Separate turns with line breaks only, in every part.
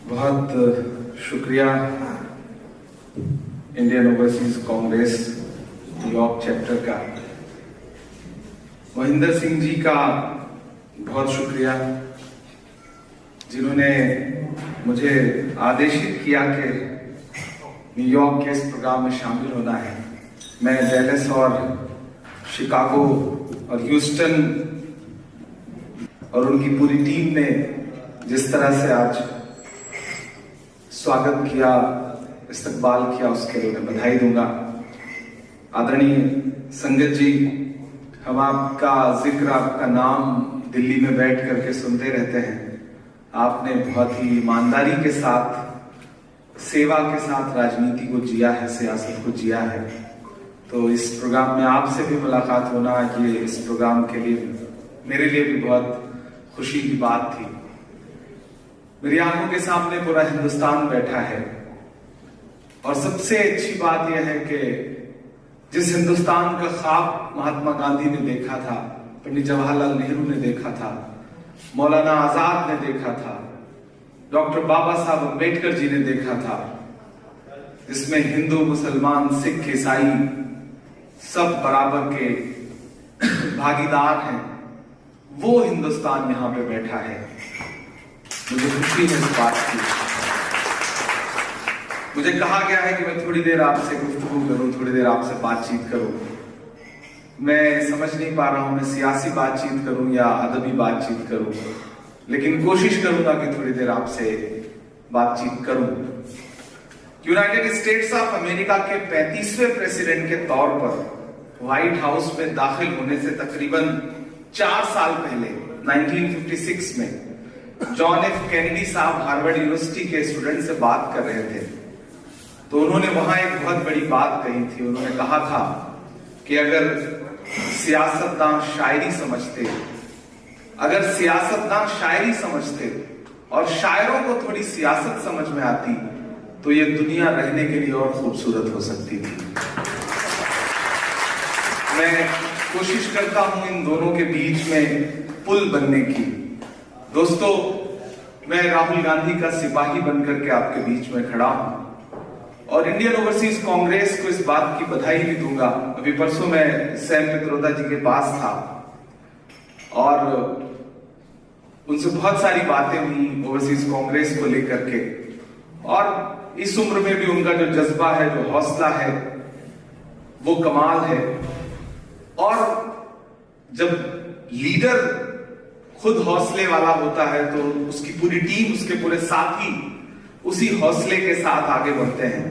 बहुत शुक्रिया Indian overseas Congress New York chapter का, महेंद्र सिंह जी का बहुत शुक्रिया जिन्होंने मुझे आदेशित किया कि न्यूयॉर्क के इस प्रोग्राम में शामिल होना है। मैं डैलस और शिकागो और ह्यूस्टन और उनकी पूरी टीम ने जिस तरह से आज स्वागत किया, इस्तकबाल किया, उसके लिए मैं बधाई दूंगा। आदरणीय संगत जी, हम आपका जिक्र, आपका नाम दिल्ली में बैठ करके सुनते रहते हैं। आपने बहुत ही ईमानदारी के साथ, सेवा के साथ राजनीति को जिया है, सियासत को जिया है। तो इस प्रोग्राम में आपसे भी मुलाकात होना, ये इस प्रोग्राम के लिए मेरे लिए भी बहुत खुशी की बात थी। मेरी आंखों के सामने पूरा हिंदुस्तान बैठा है और सबसे अच्छी बात यह है कि जिस हिंदुस्तान का ख्वाब महात्मा गांधी ने देखा था, पंडित जवाहरलाल नेहरू ने देखा था, मौलाना आजाद ने देखा था, डॉक्टर बाबा साहब अम्बेडकर जी ने देखा था, जिसमें हिंदू, मुसलमान, सिख, ईसाई सब बराबर के भागीदार हैं, वो हिंदुस्तान यहां पे बैठा है। मुझे खुशी है इस बात की। मुझे कहा गया है कि मैं थोड़ी देर आपसे गुफ्तगू करूं, थोड़ी देर आपसे बातचीत करूं। मैं समझ नहीं पा रहा हूं मैं सियासी बातचीत करूं या अदबी बातचीत करूं, लेकिन कोशिश करूंगा कि थोड़ी देर आपसे बातचीत करूं। यूनाइटेड स्टेट्स ऑफ अमेरिका के 35वें प्रेसिडेंट के तौर पर व्हाइट हाउस में दाखिल होने से तकरीबन 4 साल पहले 1956 में जॉन एफ कैनेडी साहब हार्वर्ड यूनिवर्सिटी के स्टूडेंट से बात कर रहे थे, तो उन्होंने वहां एक बहुत बड़ी बात कही थी। उन्होंने कहा था कि अगर सियासतदान शायरी समझते, अगर सियासतदान शायरी समझते और शायरों को थोड़ी सियासत समझ में आती, तो ये दुनिया रहने के लिए और खूबसूरत हो सकती थी। मैं कोशिश करता हूं इन दोनों के बीच में पुल बनने की। दोस्तों, मैं राहुल गांधी का सिपाही बनकर के आपके बीच में खड़ा हूं और इंडियन ओवरसीज कांग्रेस को इस बात की बधाई भी दूंगा। अभी परसों मैं सैम पित्रोदा जी के पास था और उनसे बहुत सारी बातें हुई ओवरसीज कांग्रेस को लेकर के, और इस उम्र में भी उनका जो जज्बा है, जो हौसला है, वो कमाल है। और जब लीडर खुद हौसले वाला होता है तो उसकी पूरी टीम, उसके पूरे साथी उसी हौसले के साथ आगे बढ़ते हैं।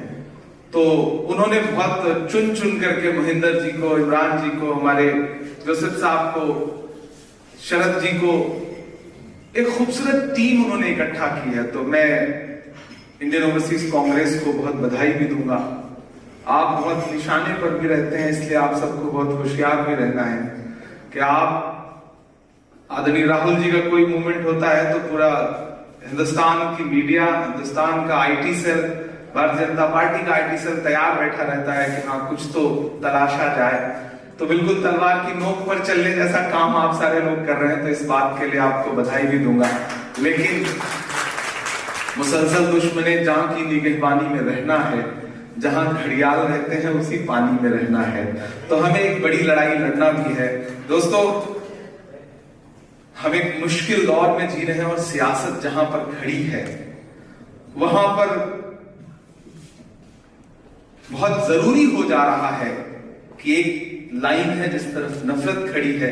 तो उन्होंने बहुत चुन चुन करके महेंद्र जी को, इमरान जी को, हमारे जोसेफ साहब को, शरद जी को, एक खूबसूरत टीम उन्होंने इकट्ठा की है। तो मैं इंडियन ओवरसीज कांग्रेस को बहुत बधाई भी दूंगा। आप बहुत निशाने पर भी रहते हैं, इसलिए आप सबको बहुत होशियार भी रहना है कि आप, आदरणीय राहुल जी का कोई मूवमेंट होता है तो पूरा हिंदुस्तान की मीडिया, हिंदुस्तान का IT cell, Bharatiya Janata party का आईटी सेल तैयार बैठा रहता है कि हाँ कुछ तो तलाशा जाए। तो बिल्कुल तलवार की नोक पर चलने जैसा काम आप सारे लोग कर रहे हैं, तो इस बात के लिए आपको बधाई भी दूंगा। लेकिन मुसलसल दुश्मने जहां की निगहबानी में रहना है, जहां घड़ियाल रहते हैं उसी पानी में रहना है। तो हमें एक बड़ी लड़ाई लड़ना भी है। दोस्तों, हम एक मुश्किल दौर में जी रहे हैं और सियासत जहां पर खड़ी है वहां पर बहुत जरूरी हो जा रहा है कि एक लाइन है जिस तरफ नफरत खड़ी है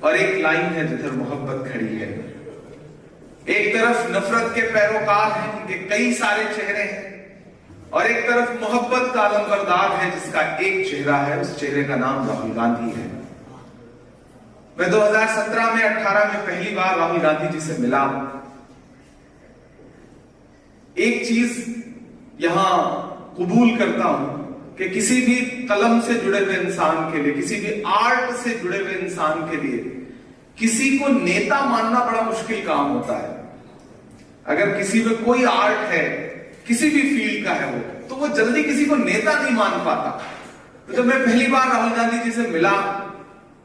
और एक लाइन है जिधर मोहब्बत खड़ी है। एक तरफ नफरत के पैरोकार हैं, उनके कई सारे चेहरे हैं, और एक तरफ मोहब्बत का अलंबरदार है जिसका एक चेहरा है, उस चेहरे का नाम राहुल गांधी है। मैं 2017 में 18 में पहली बार राहुल गांधी जी से मिला। एक चीज यहां कबूल करता हूं कि किसी भी कलम से जुड़े हुए इंसान के लिए, किसी भी आर्ट से जुड़े हुए इंसान के लिए किसी को नेता मानना बड़ा मुश्किल काम होता है। अगर किसी में कोई आर्ट है, किसी भी फील्ड का है वो, तो वो जल्दी किसी को नेता नहीं मान पाता। तो जब मैं पहली बार राहुल गांधी जी से मिला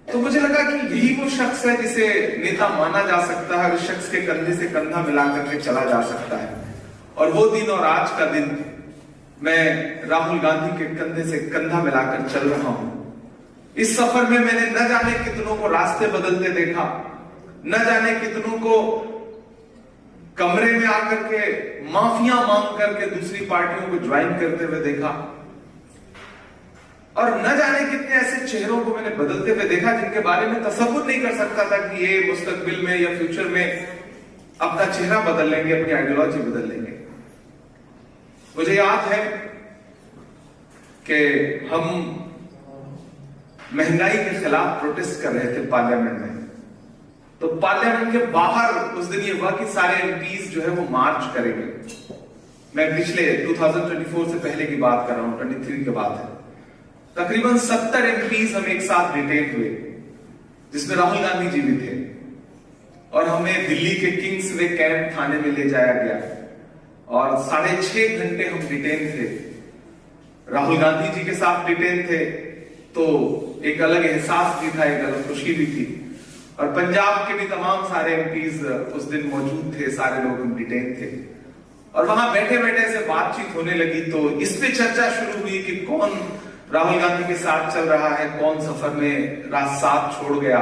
तो मुझे लगा कि यही वो शख्स है जिसे नेता माना जा सकता है, उस शख्स के कंधे से कंधा मिला करके चला जा सकता है। और वो दिन और आज का दिन मैं राहुल गांधी के कंधे से कंधा मिलाकर चल रहा हूं। इस सफर में मैंने न जाने कितनों को रास्ते बदलते देखा, न जाने कितनों को कमरे में आकर के माफिया मांग करके दूसरी पार्टियों को ज्वाइन करते हुए देखा, और न जाने कितने ऐसे चेहरों को मैंने बदलते हुए देखा जिनके बारे में तसव्वुर नहीं कर सकता था कि ये मुस्तकबिल में या फ्यूचर में अपना चेहरा बदल लेंगे, अपनी आइडियोलॉजी बदल लेंगे। मुझे याद है कि हम महंगाई के खिलाफ प्रोटेस्ट कर रहे थे पार्लियामेंट में, तो पार्लियामेंट के बाहर उस दिन ये हुआ कि सारे एमपीज जो है वो मार्च करेंगे। मैं पिछले 2024 से पहले की बात कर रहा हूं, 23 की बात है। तकरीबन 70 एमपीज हम एक साथ डिटेन हुए, जिसमें राहुल गांधी जी भी थे, और हमें दिल्ली के किंग्सवे कैंप थाने में ले जाया गया और 6.5 घंटे हम डिटेन थे। राहुल गांधी जी के साथ डिटेन थे तो एक अलग एहसास भी था, एक अलग खुशी भी थी, और पंजाब के भी तमाम सारे एमपीज उस दिन मौजूद थे, सारे लोग हम डिटेन थे, और वहां बैठे बैठे से बातचीत होने लगी। तो इस पे चर्चा शुरू हुई कि कौन राहुल गांधी के साथ चल रहा है, कौन सफर में साथ छोड़ गया।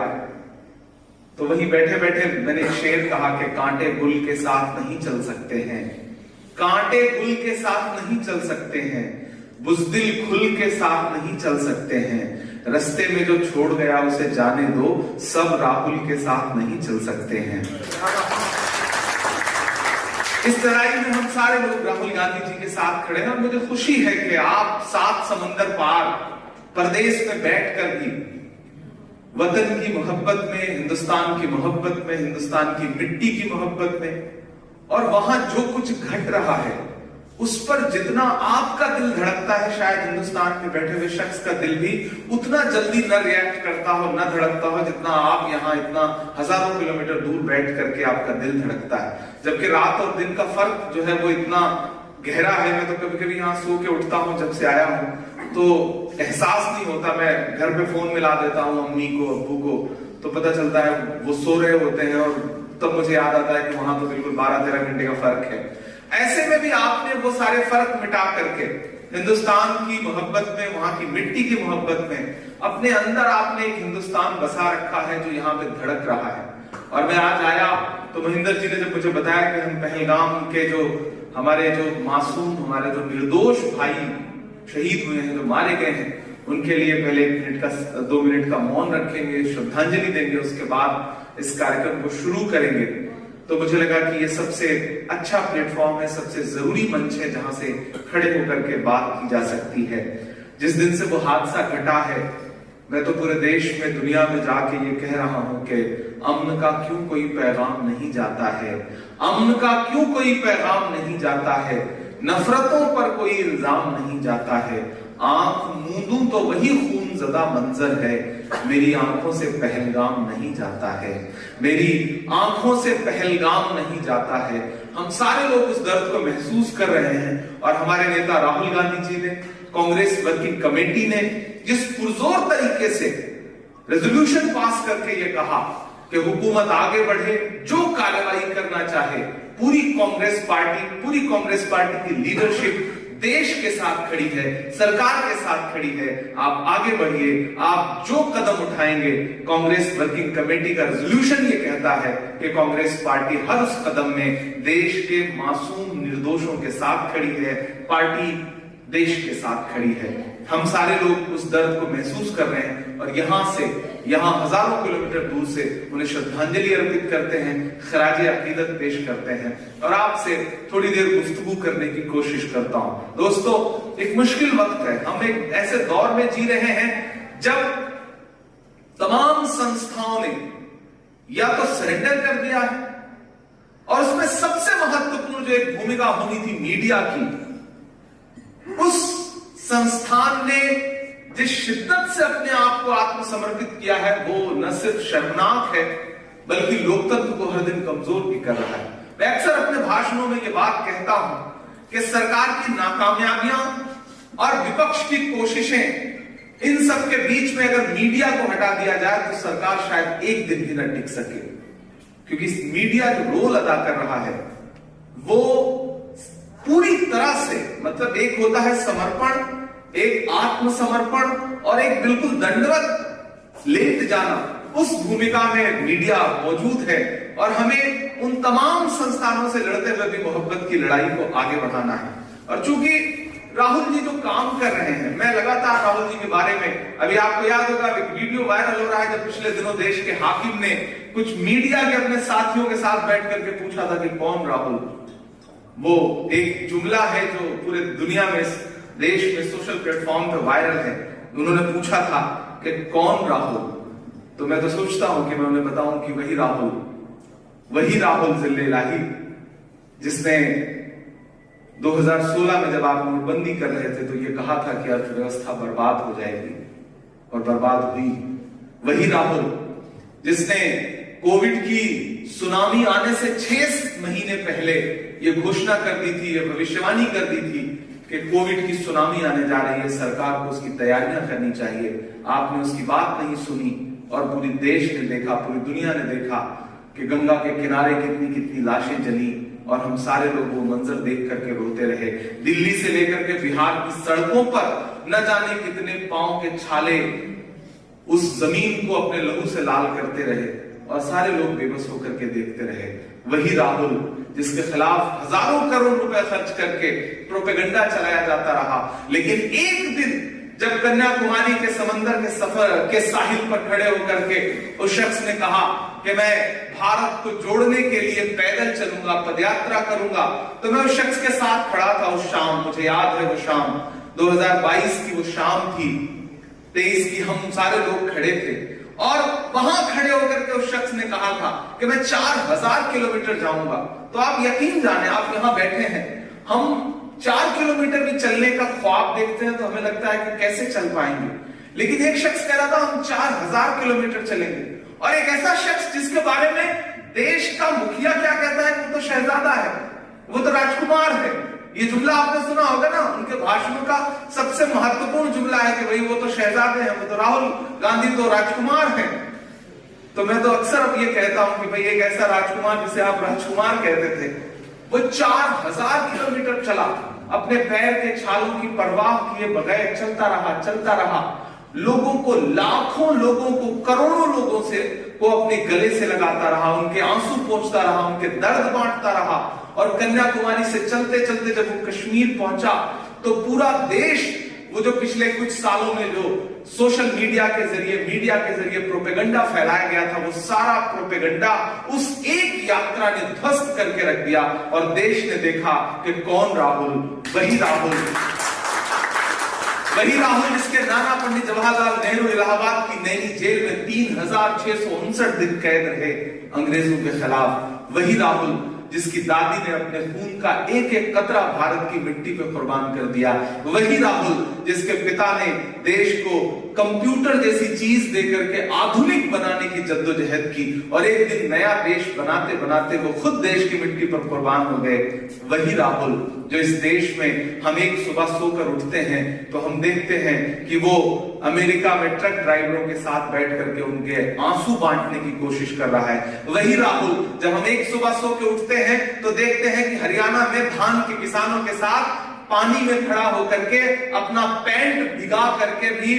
तो वहीं बैठे बैठे मैंने एक शेर कहा कि कांटे गुल के साथ नहीं चल सकते हैं, कांटे गुल के साथ नहीं चल सकते हैं, बुज़दिल खुल के साथ नहीं चल सकते हैं, रास्ते में जो छोड़ गया उसे जाने दो, सब राहुल के साथ नहीं चल सकते हैं। इस लड़ाई में हम सारे लोग राहुल गांधी जी के साथ खड़े हैं, और मुझे खुशी है कि आप 7 समंदर पार परदेश में बैठकर भी वतन की मोहब्बत में, हिंदुस्तान की मोहब्बत में, हिंदुस्तान की मिट्टी की मोहब्बत में, और वहां जो कुछ घट रहा है उस पर जितना आपका दिल धड़कता है, शायद हिंदुस्तान में बैठे हुए शख्स का दिल भी उतना जल्दी न रिएक्ट करता हो, न धड़कता हो, जितना आप यहाँ इतना हजारों किलोमीटर दूर बैठ करके आपका दिल धड़कता है। जबकि रात और दिन का फर्क जो है वो इतना गहरा है। मैं तो कभी कभी यहाँ सो के उठता हूँ, जब से आया हूँ तो एहसास नहीं होता। मैं घर पे फोन मिला देता हूँ अम्मी को, अब्बू को, तो पता चलता है वो सो रहे होते हैं, और तब मुझे याद आता है कि वहां तो बिल्कुल 12-13 घंटे का फर्क है। ऐसे में भी आपने वो सारे फर्क मिटा करके हिंदुस्तान की मोहब्बत में, वहां की मिट्टी की मोहब्बत में, अपने अंदर आपने एक हिंदुस्तान बसा रखा है जो यहाँ पे धड़क रहा है। और मैं आज आया तो महेंद्र जी ने जब मुझे बताया कि हम पहलगाम के जो हमारे जो मासूम, हमारे जो निर्दोष भाई शहीद हुए हैं, जो मारे गए हैं, उनके लिए पहले 2 मिनट का मौन रखेंगे, श्रद्धांजलि देंगे, उसके बाद इस कार्यक्रम को शुरू करेंगे। तो मुझे लगा कि ये सबसे अच्छा प्लेटफॉर्म है, सबसे जरूरी मंच है जहां से खड़े होकर के बात की जा सकती है। जिस दिन से वो हादसा घटा है, मैं तो पूरे देश में, दुनिया में जाके ये कह रहा हूं कि अमन का क्यों कोई पैगाम नहीं जाता है, अमन का क्यों कोई पैगाम नहीं जाता है, नफरतों पर कोई इल्जाम नहीं जाता है, आंख मूंदूं तो वही खून ज़दा मंजर है, मेरी आंखों से पहलगाम नहीं जाता है, मेरी आंखों से पहलगाम नहीं जाता है। हम सारे लोग उस दर्द को महसूस कर रहे हैं, और हमारे नेता राहुल गांधी जी ने, कांग्रेस वर्किंग कमेटी ने जिस पुरजोर तरीके से रेजोल्यूशन पास करके ये कहा कि हुकूमत आगे बढ़े, जो कार्रवाई करना चाहे, पूरी कांग्रेस पार्टी की लीडरशिप देश के साथ खड़ी है, सरकार के साथ खड़ी है। आप आगे बढ़िए, आप जो कदम उठाएंगे, कांग्रेस वर्किंग कमेटी का रेजोल्यूशन ये कहता है कि कांग्रेस पार्टी हर उस कदम में देश के मासूम निर्दोषों के साथ खड़ी है, पार्टी देश के साथ खड़ी है। हम सारे लोग उस दर्द को महसूस कर रहे हैं, और यहां हजारों किलोमीटर दूर से उन्हें श्रद्धांजलि अर्पित करते हैं, खराजे अकीदत पेश करते हैं, और आपसे थोड़ी देर गुफ्तगू करने की कोशिश करता हूं। दोस्तों, एक मुश्किल वक्त है, हम एक ऐसे दौर में जी रहे हैं जब तमाम संस्थाओं ने या तो सरेंडर कर दिया है, और उसमें सबसे महत्वपूर्ण जो एक भूमिका होनी थी मीडिया की, उस संस्थान ने जिस शिद्दत से अपने आप को आत्मसमर्पित किया है, वो न सिर्फ शर्मनाक है बल्कि लोकतंत्र को हर दिन कमजोर भी कर रहा है। मैं अक्सर अपने भाषणों में ये बात कहता हूं कि सरकार की नाकामयाबियां और विपक्ष की कोशिशें, इन सब के बीच में अगर मीडिया को हटा दिया जाए तो सरकार शायद एक दिन भी न टिक सके, क्योंकि मीडिया जो रोल अदा कर रहा है वो तरह से, मतलब एक होता है समर्पण, एक आत्मसमर्पण और एक बिल्कुल दंडवत लेट जाना, उस भूमिका में मीडिया मौजूद है और हमें उन तमाम संस्थानों से लड़ते हुए भी मोहब्बत की लड़ाई को आगे बढ़ाना है। और चूंकि राहुल जी जो काम कर रहे हैं, मैं लगातार राहुल जी के बारे में, अभी आपको याद होगा एक वीडियो वायरल हो रहा है जब पिछले दिनों देश के हाकिम ने कुछ मीडिया के अपने साथियों के साथ बैठ करके पूछा था कि कौन राहुल। वो एक जुमला है जो पूरे दुनिया में, देश में सोशल प्लेटफॉर्म पे वायरल है। उन्होंने पूछा था कि कौन राहुल, तो मैं तो सोचता हूं कि मैं उन्हें बताऊं कि वही राहुल जिल्ले इलाही जिसने 2016 में जब आप नोटबंदी कर रहे थे तो ये कहा था कि अर्थव्यवस्था बर्बाद हो जाएगी और बर्बाद हुई। वही राहुल जिसने कोविड की सुनामी आने से 6 महीने पहले ये घोषणा कर दी थी, ये भविष्यवाणी कर दी थी कि कोविड की सुनामी आने जा रही है, सरकार को उसकी तैयारियां करनी चाहिए। आपने उसकी बात नहीं सुनी और पूरी देश ने देखा, पूरी दुनिया ने देखा कि गंगा के किनारे कितनी कितनी लाशें जली और हम सारे लोग वो मंजर देख करके रोते रहे। दिल्ली से लेकर के बिहार की सड़कों पर न जाने कितने पांव के छाले उस जमीन को अपने लहू से लाल करते रहे और सारे लोग बेबस होकर के देखते रहे। वही राहुल जिसके खिलाफ हजारों करोड़ रुपए खर्च करके प्रोपेगेंडा चलाया जाता रहा, लेकिन एक दिन जब कन्याकुमारी के समंदर के सफर के साहिल पर खड़े होकर के उस शख्स ने कहा कि मैं भारत को जोड़ने के लिए पैदल चलूंगा, पदयात्रा करूंगा, तो मैं उस शख्स के साथ खड़ा था उस शाम। मुझे याद है वो शाम 2022 की वो शाम थी, 23 की, हम सारे लोग खड़े थे और वहां खड़े होकर के उस शख्स ने कहा था कि मैं 4000 किलोमीटर जाऊंगा। तो आप यकीन जाने, आप यहां बैठे हैं, हम 4 किलोमीटर भी चलने का ख्वाब देखते हैं तो हमें लगता है कि कैसे चल पाएंगे, लेकिन एक शख्स कह रहा था हम 4000 किलोमीटर चलेंगे। और एक ऐसा शख्स जिसके बारे में देश का मुखिया क्या कहता है, वो तो शहजादा है, वो तो राजकुमार है। ये जुमला आपने सुना होगा ना, उनके भाषणों का सबसे महत्वपूर्ण जुमला है कि भाई वो तो शहजादे हैं, वो तो राहुल गांधी तो राजकुमार हैं। तो मैं तो अक्सर अब ये कहता हूं कि भाई एक ऐसा राजकुमार जिसे आप राजकुमार कहते थे, वो 4000 किलोमीटर चला, अपने पैर के छालों की परवाह किए बगैर चलता रहा। लोगों को, लाखों लोगों को, करोड़ों लोगों से को अपने गले से लगाता रहा, उनके आंसू पोंछता रहा, उनके दर्द बांटता रहा। और कन्याकुमारी से चलते चलते जब वो कश्मीर पहुंचा तो पूरा देश, वो जो पिछले कुछ सालों में जो सोशल मीडिया के जरिए प्रोपेगेंडा फैलाया गया था, वो सारा प्रोपेगेंडा उस एक यात्रा ने ध्वस्त करके रख दिया और देश ने देखा कि कौन राहुल, वही राहुल जिसके नाना पंडित जवाहरलाल नेहरू इलाहाबाद की नैनी जेल में 3659 दिन कैद रहे अंग्रेजों के खिलाफ। वही राहुल जिसकी दादी ने अपने खून का एक एक कतरा भारत की मिट्टी पे कुर्बान कर दिया। वही राहुल जिसके पिता ने देश को कंप्यूटर जैसी चीज देकर के आधुनिक बनाने की जद्दोजहद की और एक दिन नया देश बनाते बनाते वो खुद देश की मिट्टी पर कुर्बान हो गए। वही राहुल जो इस देश में हम एक सुबह सोकर उठते हैं तो हम देखते हैं कि वो अमेरिका में ट्रक ड्राइवरों के साथ बैठ करके उनके आंसू बांटने की कोशिश कर रहा है। वही राहुल जब हम एक सुबह सो के उठते हैं तो देखते हैं कि हरियाणा में धान के किसानों के साथ पानी में खड़ा होकर के अपना पैंट भिगा करके भी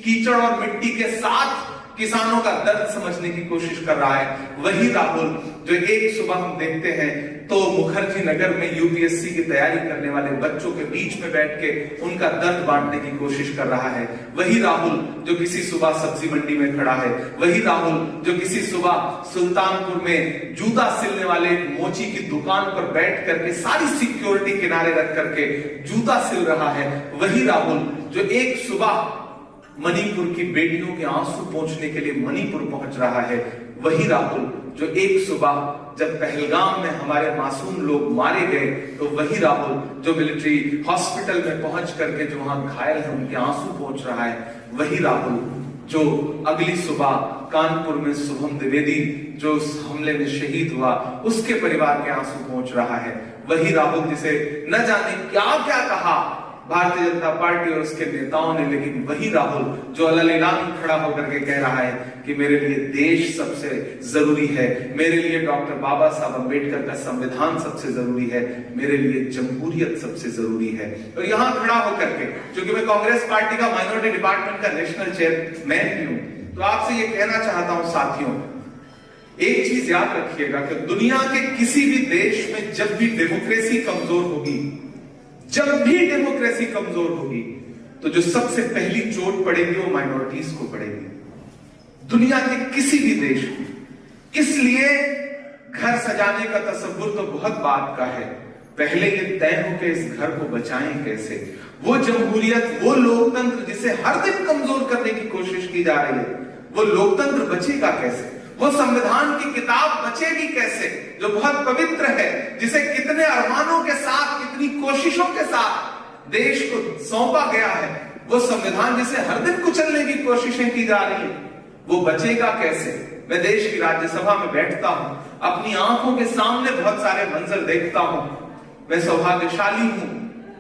कीचड़ और मिट्टी के साथ किसानों का दर्द समझने की कोशिश कर रहा है। वही राहुल जो एक सुबह हम देखते हैं तो मुखर्जी नगर में यूपीएससी की तैयारी करने वाले बच्चों के बीच में बैठ के उनका दर्द बांटने की कोशिश कर रहा है। वही राहुल जो किसी सुबह सब्जी मंडी में खड़ा है। वही राहुल जो किसी सुबह सुल्तानपुर में जूता सिलने वाले मोची की दुकान पर बैठ करके सारी सिक्योरिटी किनारे रख करके जूता सिल रहा है। वही राहुल जो एक सुबह मणिपुर की बेटियों के आंसू पोंछने के लिए मणिपुर पहुंच रहा है। वही राहुल जो एक सुबह जब पहलगाम में हमारे मासूम लोग मारे गए तो वही राहुल जो मिलिट्री हॉस्पिटल में पहुंच करके जो वहां घायल है उनके आंसू पोंछ रहा है। वही राहुल जो अगली सुबह कानपुर में शुभम द्विवेदी जो उस हमले में शहीद हुआ उसके परिवार के आंसू पोंछ रहा है। वही राहुल जिसे न जाने क्या क्या कहा भारतीय जनता पार्टी और उसके नेताओं ने, लेकिन वही राहुल जो अलग खड़ा होकर के कह रहा है कि मेरे लिए देश सबसे जरूरी है, मेरे लिए डॉक्टर बाबा साहब अंबेडकर का संविधान सबसे जरूरी है, मेरे लिए जमहूरियत सबसे जरूरी है। और यहां खड़ा होकर के, क्योंकि मैं कांग्रेस पार्टी का माइनॉरिटी डिपार्टमेंट का नेशनल चेयरमैन भी हूं, तो आपसे ये कहना चाहता हूं साथियों, एक चीज याद रखिएगा कि दुनिया के किसी भी देश में जब भी डेमोक्रेसी कमजोर होगी, जब भी डेमोक्रेसी कमजोर होगी, तो जो सबसे पहली चोट पड़ेगी वो माइनॉरिटीज को पड़ेगी, दुनिया के किसी भी देश में। इसलिए घर सजाने का तसव्वुर तो बहुत बात का है, पहले ये तय हो कि इस घर को बचाएं कैसे। वो जमहूरियत, वो लोकतंत्र जिसे हर दिन कमजोर करने की कोशिश की जा रही है, वो लोकतंत्र बचेगा कैसे, वो संविधान की किताब बचेगी कैसे जो बहुत पवित्र है, जिसे कितने अरमानों के साथ, कितनी कोशिशों के साथ देश को सौंपा गया है, वो संविधान जिसे हर दिन कुचलने की कोशिशें की जा रही है, वो बचेगा कैसे। मैं देश की राज्यसभा में बैठता हूं, अपनी आंखों के सामने बहुत सारे मंजर देखता हूं। मैं सौभाग्यशाली हूं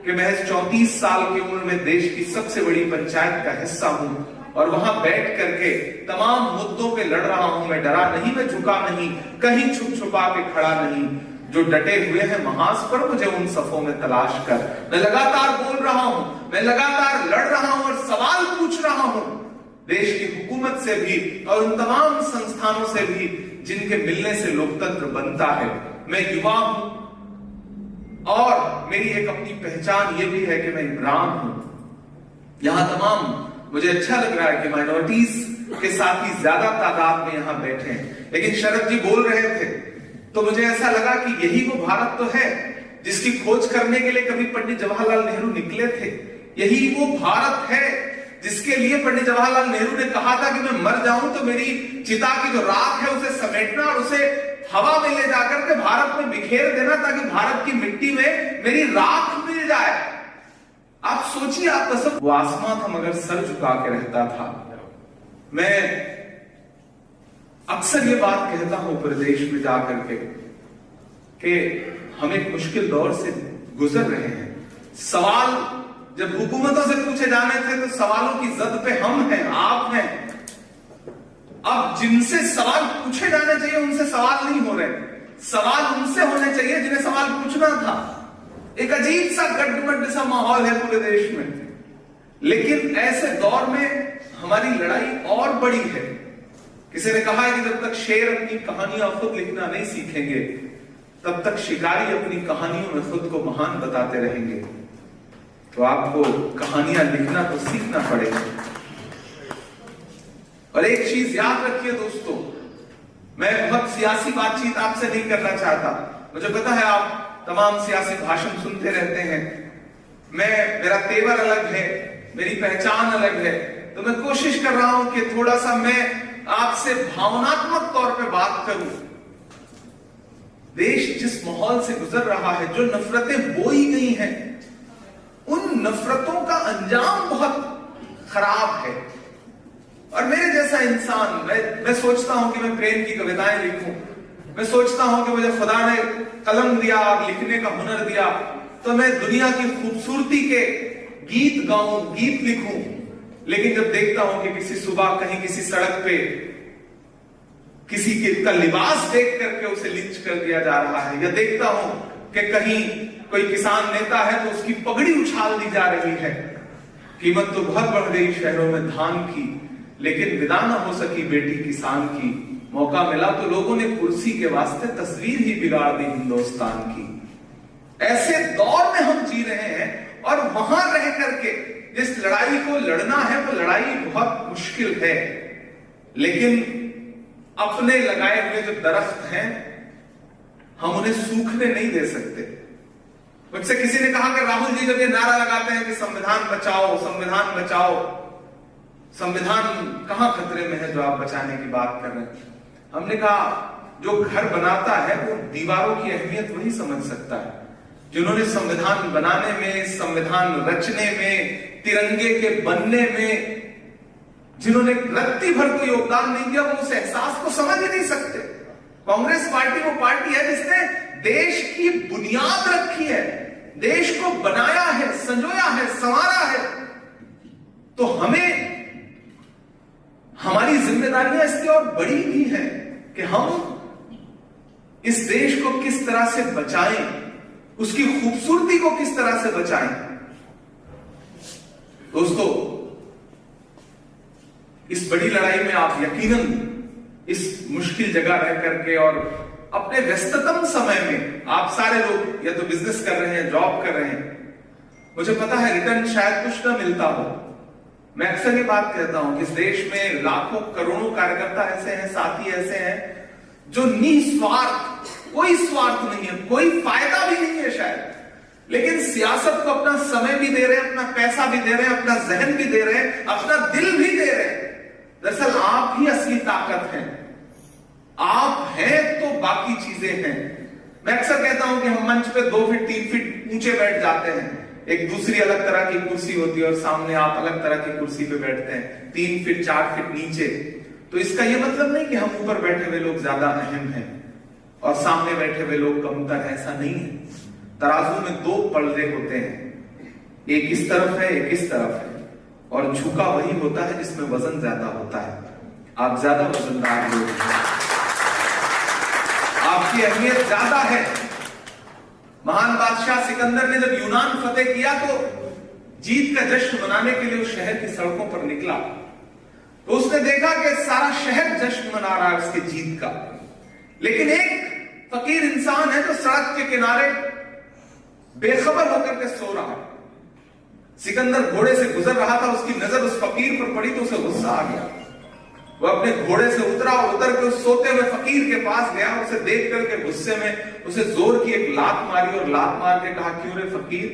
कि महज 34 साल की उम्र में देश की सबसे बड़ी पंचायत का हिस्सा हूं और वहां बैठ करके तमाम मुद्दों पे लड़ रहा हूं। मैं डरा नहीं, मैं झुका नहीं, कहीं छुप छुपा के खड़ा नहीं। जो डटे हुए हैं महाज पर, मुझे उन सफों में तलाश कर। मैं लगातार बोल रहा हूं, मैं लगातार लड़ रहा हूं और सवाल पूछ रहा हूं देश की हुकूमत से भी और उन तमाम संस्थानों से भी जिनके मिलने से लोकतंत्र बनता है। मैं युवा हूं और मेरी एक अपनी पहचान ये भी है कि मैं इमरान हूं। यहां तमाम, मुझे अच्छा लग रहा है कि माइनॉरिटीज के साथी ज्यादा तादाद में यहां बैठे हैं, लेकिन शरद जी बोल रहे थे तो मुझे ऐसा लगा कि यही वो भारत तो है जिसकी खोज करने के लिए कभी पंडित जवाहरलाल नेहरू निकले थे। यही वो भारत है जिसके लिए पंडित जवाहरलाल नेहरू ने कहा था कि मैं मर जाऊं तो मेरी चिता की जो राख है उसे समेटना और उसे हवा में ले जाकर के भारत में बिखेर देना, ताकि भारत की मिट्टी में मेरी राख मिल जाए। आप सोचिए, आप तसव्वुर, वो आसमां था मगर सर झुका के रहता था। मैं अक्सर ये बात कहता हूं प्रदेश में जाकर के कि हम एक मुश्किल दौर से गुजर रहे हैं। सवाल जब हुकूमतों से पूछे जाने थे तो सवालों की जद पे हम हैं, आप हैं। अब जिनसे सवाल पूछे जाने चाहिए उनसे सवाल नहीं हो रहे, सवाल उनसे होने चाहिए जिन्हें सवाल पूछना था। एक अजीब सा गड्ढमड्ढ सा माहौल है पूरे देश में, लेकिन ऐसे दौर में हमारी लड़ाई और बड़ी है। किसी ने कहा है कि जब तक शेर अपनी कहानियां खुद लिखना नहीं सीखेंगे तब तक शिकारी अपनी कहानियों में खुद को महान बताते रहेंगे। तो आपको कहानियां लिखना तो सीखना पड़ेगा। और एक चीज याद रखिए दोस्तों, मैं बहुत सियासी बातचीत आपसे नहीं करना चाहता। मुझे पता है आप तमाम सियासी भाषण सुनते रहते हैं। मेरा तेवर अलग है, मेरी पहचान अलग है, तो मैं कोशिश कर रहा हूं कि थोड़ा सा मैं आपसे भावनात्मक तौर पे बात करूं। देश जिस माहौल से गुजर रहा है, जो नफरतें बोई गई हैं, उन नफरतों का अंजाम बहुत खराब है। और मेरे जैसा इंसान, मैं सोचता हूं कि मैं प्रेम की कविताएं लिखूं, मैं सोचता हूं कि मुझे खुदा ने कलम दिया और लिखने का हुनर दिया तो मैं दुनिया की खूबसूरती के गीत गाऊं, गीत लिखूं। लेकिन जब देखता हूं कि किसी सुबह कहीं किसी सड़क पे किसी का लिबास देख करके उसे लिंच कर दिया जा रहा है, या देखता हूं कि कहीं कोई किसान नेता है तो उसकी पगड़ी उछाल दी जा रही है। कीमत तो बहुत बढ़ गई शहरों में धान की, लेकिन विदा न हो सकी बेटी किसान की। मौका मिला तो लोगों ने कुर्सी के वास्ते तस्वीर ही बिगाड़ दी हिंदुस्तान की। ऐसे दौर में हम जी रहे हैं और वहां रह करके जिस लड़ाई को लड़ना है वो लड़ाई बहुत मुश्किल है। लेकिन अपने लगाए हुए जो दरख्त हैं हम उन्हें सूखने नहीं दे सकते। मुझसे किसी ने कहा कि राहुल जी जब ये नारा लगाते हैं कि संविधान बचाओ, संविधान बचाओ, संविधान कहां खतरे में है जो आप बचाने की बात कर रहे हैं। हमने कहा जो घर बनाता है वो दीवारों की अहमियत वही समझ सकता है। जिन्होंने संविधान बनाने में, संविधान रचने में, तिरंगे के बनने में जिन्होंने रत्ती भर को योगदान नहीं दिया, वो उस एहसास को समझ ही नहीं सकते। कांग्रेस पार्टी वो पार्टी है जिसने देश की बुनियाद रखी है, देश को बनाया है, संजोया है, तो हमें हमारी जिम्मेदारियां इसलिए और बड़ी भी हैं कि हम इस देश को किस तरह से बचाएं, उसकी खूबसूरती को किस तरह से बचाएं। दोस्तों, इस बड़ी लड़ाई में आप यकीनन इस मुश्किल जगह रह करके और अपने व्यस्ततम समय में आप सारे लोग या तो बिजनेस कर रहे हैं, जॉब कर रहे हैं, मुझे पता है रिटर्न शायद कुछ ना मिलता हो। मैं अक्सर ये बात कहता हूं कि इस देश में लाखों करोड़ों कार्यकर्ता ऐसे हैं, साथी ऐसे हैं जो निस्वार्थ, कोई स्वार्थ नहीं है, कोई फायदा भी नहीं है शायद, लेकिन सियासत को अपना समय भी दे रहे हैं, अपना पैसा भी दे रहे हैं, अपना जहन भी दे रहे हैं, अपना दिल भी दे रहे हैं। दरअसल आप ही असली ताकत हैं। आप हैं तो बाकी चीजें हैं। मैं अक्सर कहता हूं कि हम मंच पे 2 फीट 3 फीट नीचे बैठ जाते हैं, एक दूसरी अलग तरह की कुर्सी होती है और सामने आप अलग तरह की कुर्सी पे बैठते हैं 3 फीट 4 फीट नीचे। तो इसका यह मतलब नहीं कि हम ऊपर बैठे हुए लोग ज्यादा अहम हैं और सामने बैठे हुए लोग कमतर हैं, ऐसा नहीं है। तराजू में 2 पलड़े होते हैं, एक इस तरफ है, एक इस तरफ है, और झुका वही होता है जिसमें वजन ज्यादा होता है। आप ज्यादा वजनदार लोग हैं, आपकी अहमियत ज्यादा है। महान बादशाह सिकंदर ने जब यूनान फतेह किया तो जीत का जश्न मनाने के लिए उस शहर की सड़कों पर निकला, तो उसने देखा कि सारा शहर जश्न मना रहा है उसके जीत का, लेकिन एक फकीर इंसान है जो सड़क के किनारे बेखबर होकर के सो रहा है। सिकंदर घोड़े से गुजर रहा था, उसकी नजर उस फकीर पर पड़ी तो उसे गुस्सा आ गया। वो अपने घोड़े से उतरा और उतर के उस सोते हुए फकीर के पास गया। उसे देख करके गुस्से में उसे जोर की एक लात मारी और लात मार के कहा, क्यों रे फकीर,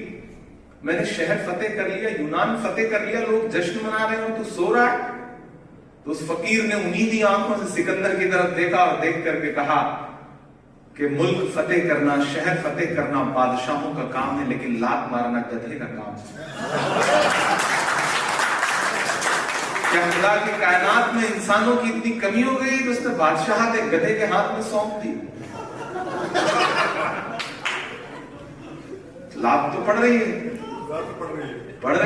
मैंने शहर फतेह कर लिया, यूनान फतेह कर लिया, लोग जश्न मना रहे हो, तू सो रहा है। तो उस फकीर ने उन्हीं आंखों से सिकंदर की तरफ देखा और देख करके कहा कि मुल्क फतेह करना, शहर फतेह करना बादशाहों का काम है, लेकिन लात मारना गधे का काम है। क्या खुदा की कायनात में इंसानों की इतनी कमी हो गई तो उसने बादशाह एक गधे के हाथ में सौंप दी? लाभ तो पड़ रही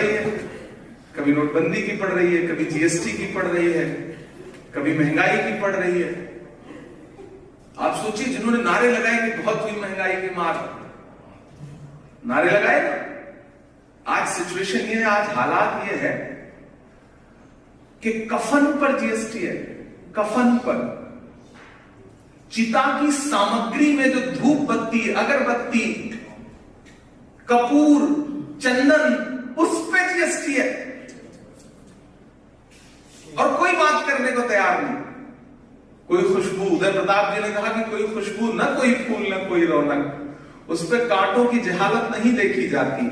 है, कभी नोटबंदी की पड़ रही है, कभी जीएसटी की पड़ रही है, कभी महंगाई की पड़ रही है। आप सोचिए, जिन्होंने नारे लगाए कि बहुत हुई महंगाई की मार, नारे लगाए ना, आज सिचुएशन ये है, आज हालात ये है कि कफन पर जीएसटी है। कफन पर चिता की सामग्री में जो धूप बत्ती, अगरबत्ती, कपूर, चंदन, उस पे जीएसटी है और कोई बात करने को तैयार नहीं। कोई खुशबू, उदय प्रताप जी ने कहा कि कोई खुशबू, न कोई फूल, न कोई रौनक, उस पे कांटों की जहालत नहीं देखी जाती।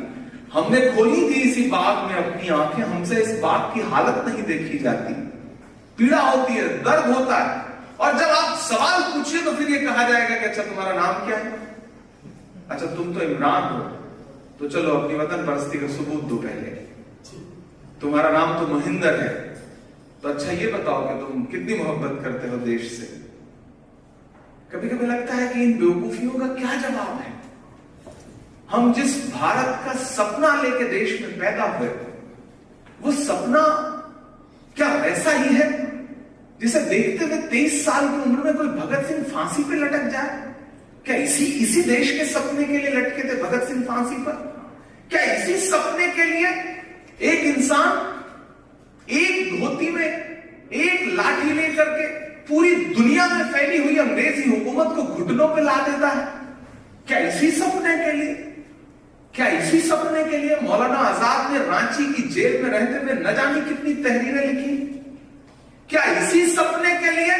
हमने खोली थी इसी बाग में अपनी आंखें, हमसे इस बाग की हालत नहीं देखी जाती। पीड़ा होती है, दर्द होता है, और जब आप सवाल पूछिए तो फिर ये कहा जाएगा कि अच्छा तुम्हारा नाम क्या है? अच्छा तुम तो इमरान हो, तो चलो अपनी वतन परस्ती का सबूत दो पहले। तुम्हारा नाम तो महेंद्र है, तो अच्छा ये बताओ कि तुम कितनी मोहब्बत करते हो देश से। कभी कभी लगता है कि इन बेवकूफियों का क्या जवाब है। हम जिस भारत का सपना लेके देश में पैदा हुए, वो सपना क्या वैसा ही है जिसे देखते हुए 23 साल की उम्र में कोई भगत सिंह फांसी पे लटक जाए? क्या इसी देश के सपने के लिए लटके थे भगत सिंह फांसी पर? क्या इसी सपने के लिए एक इंसान एक धोती में एक लाठी लेकर के पूरी दुनिया में फैली हुई अंग्रेजी हुकूमत को घुटनों पे ला देता है? क्या इसी सपने के लिए, क्या इसी सपने के लिए मौलाना आजाद ने रांची की जेल में रहते हुए न जाने कितनी तहरीरें लिखी? क्या इसी सपने के लिए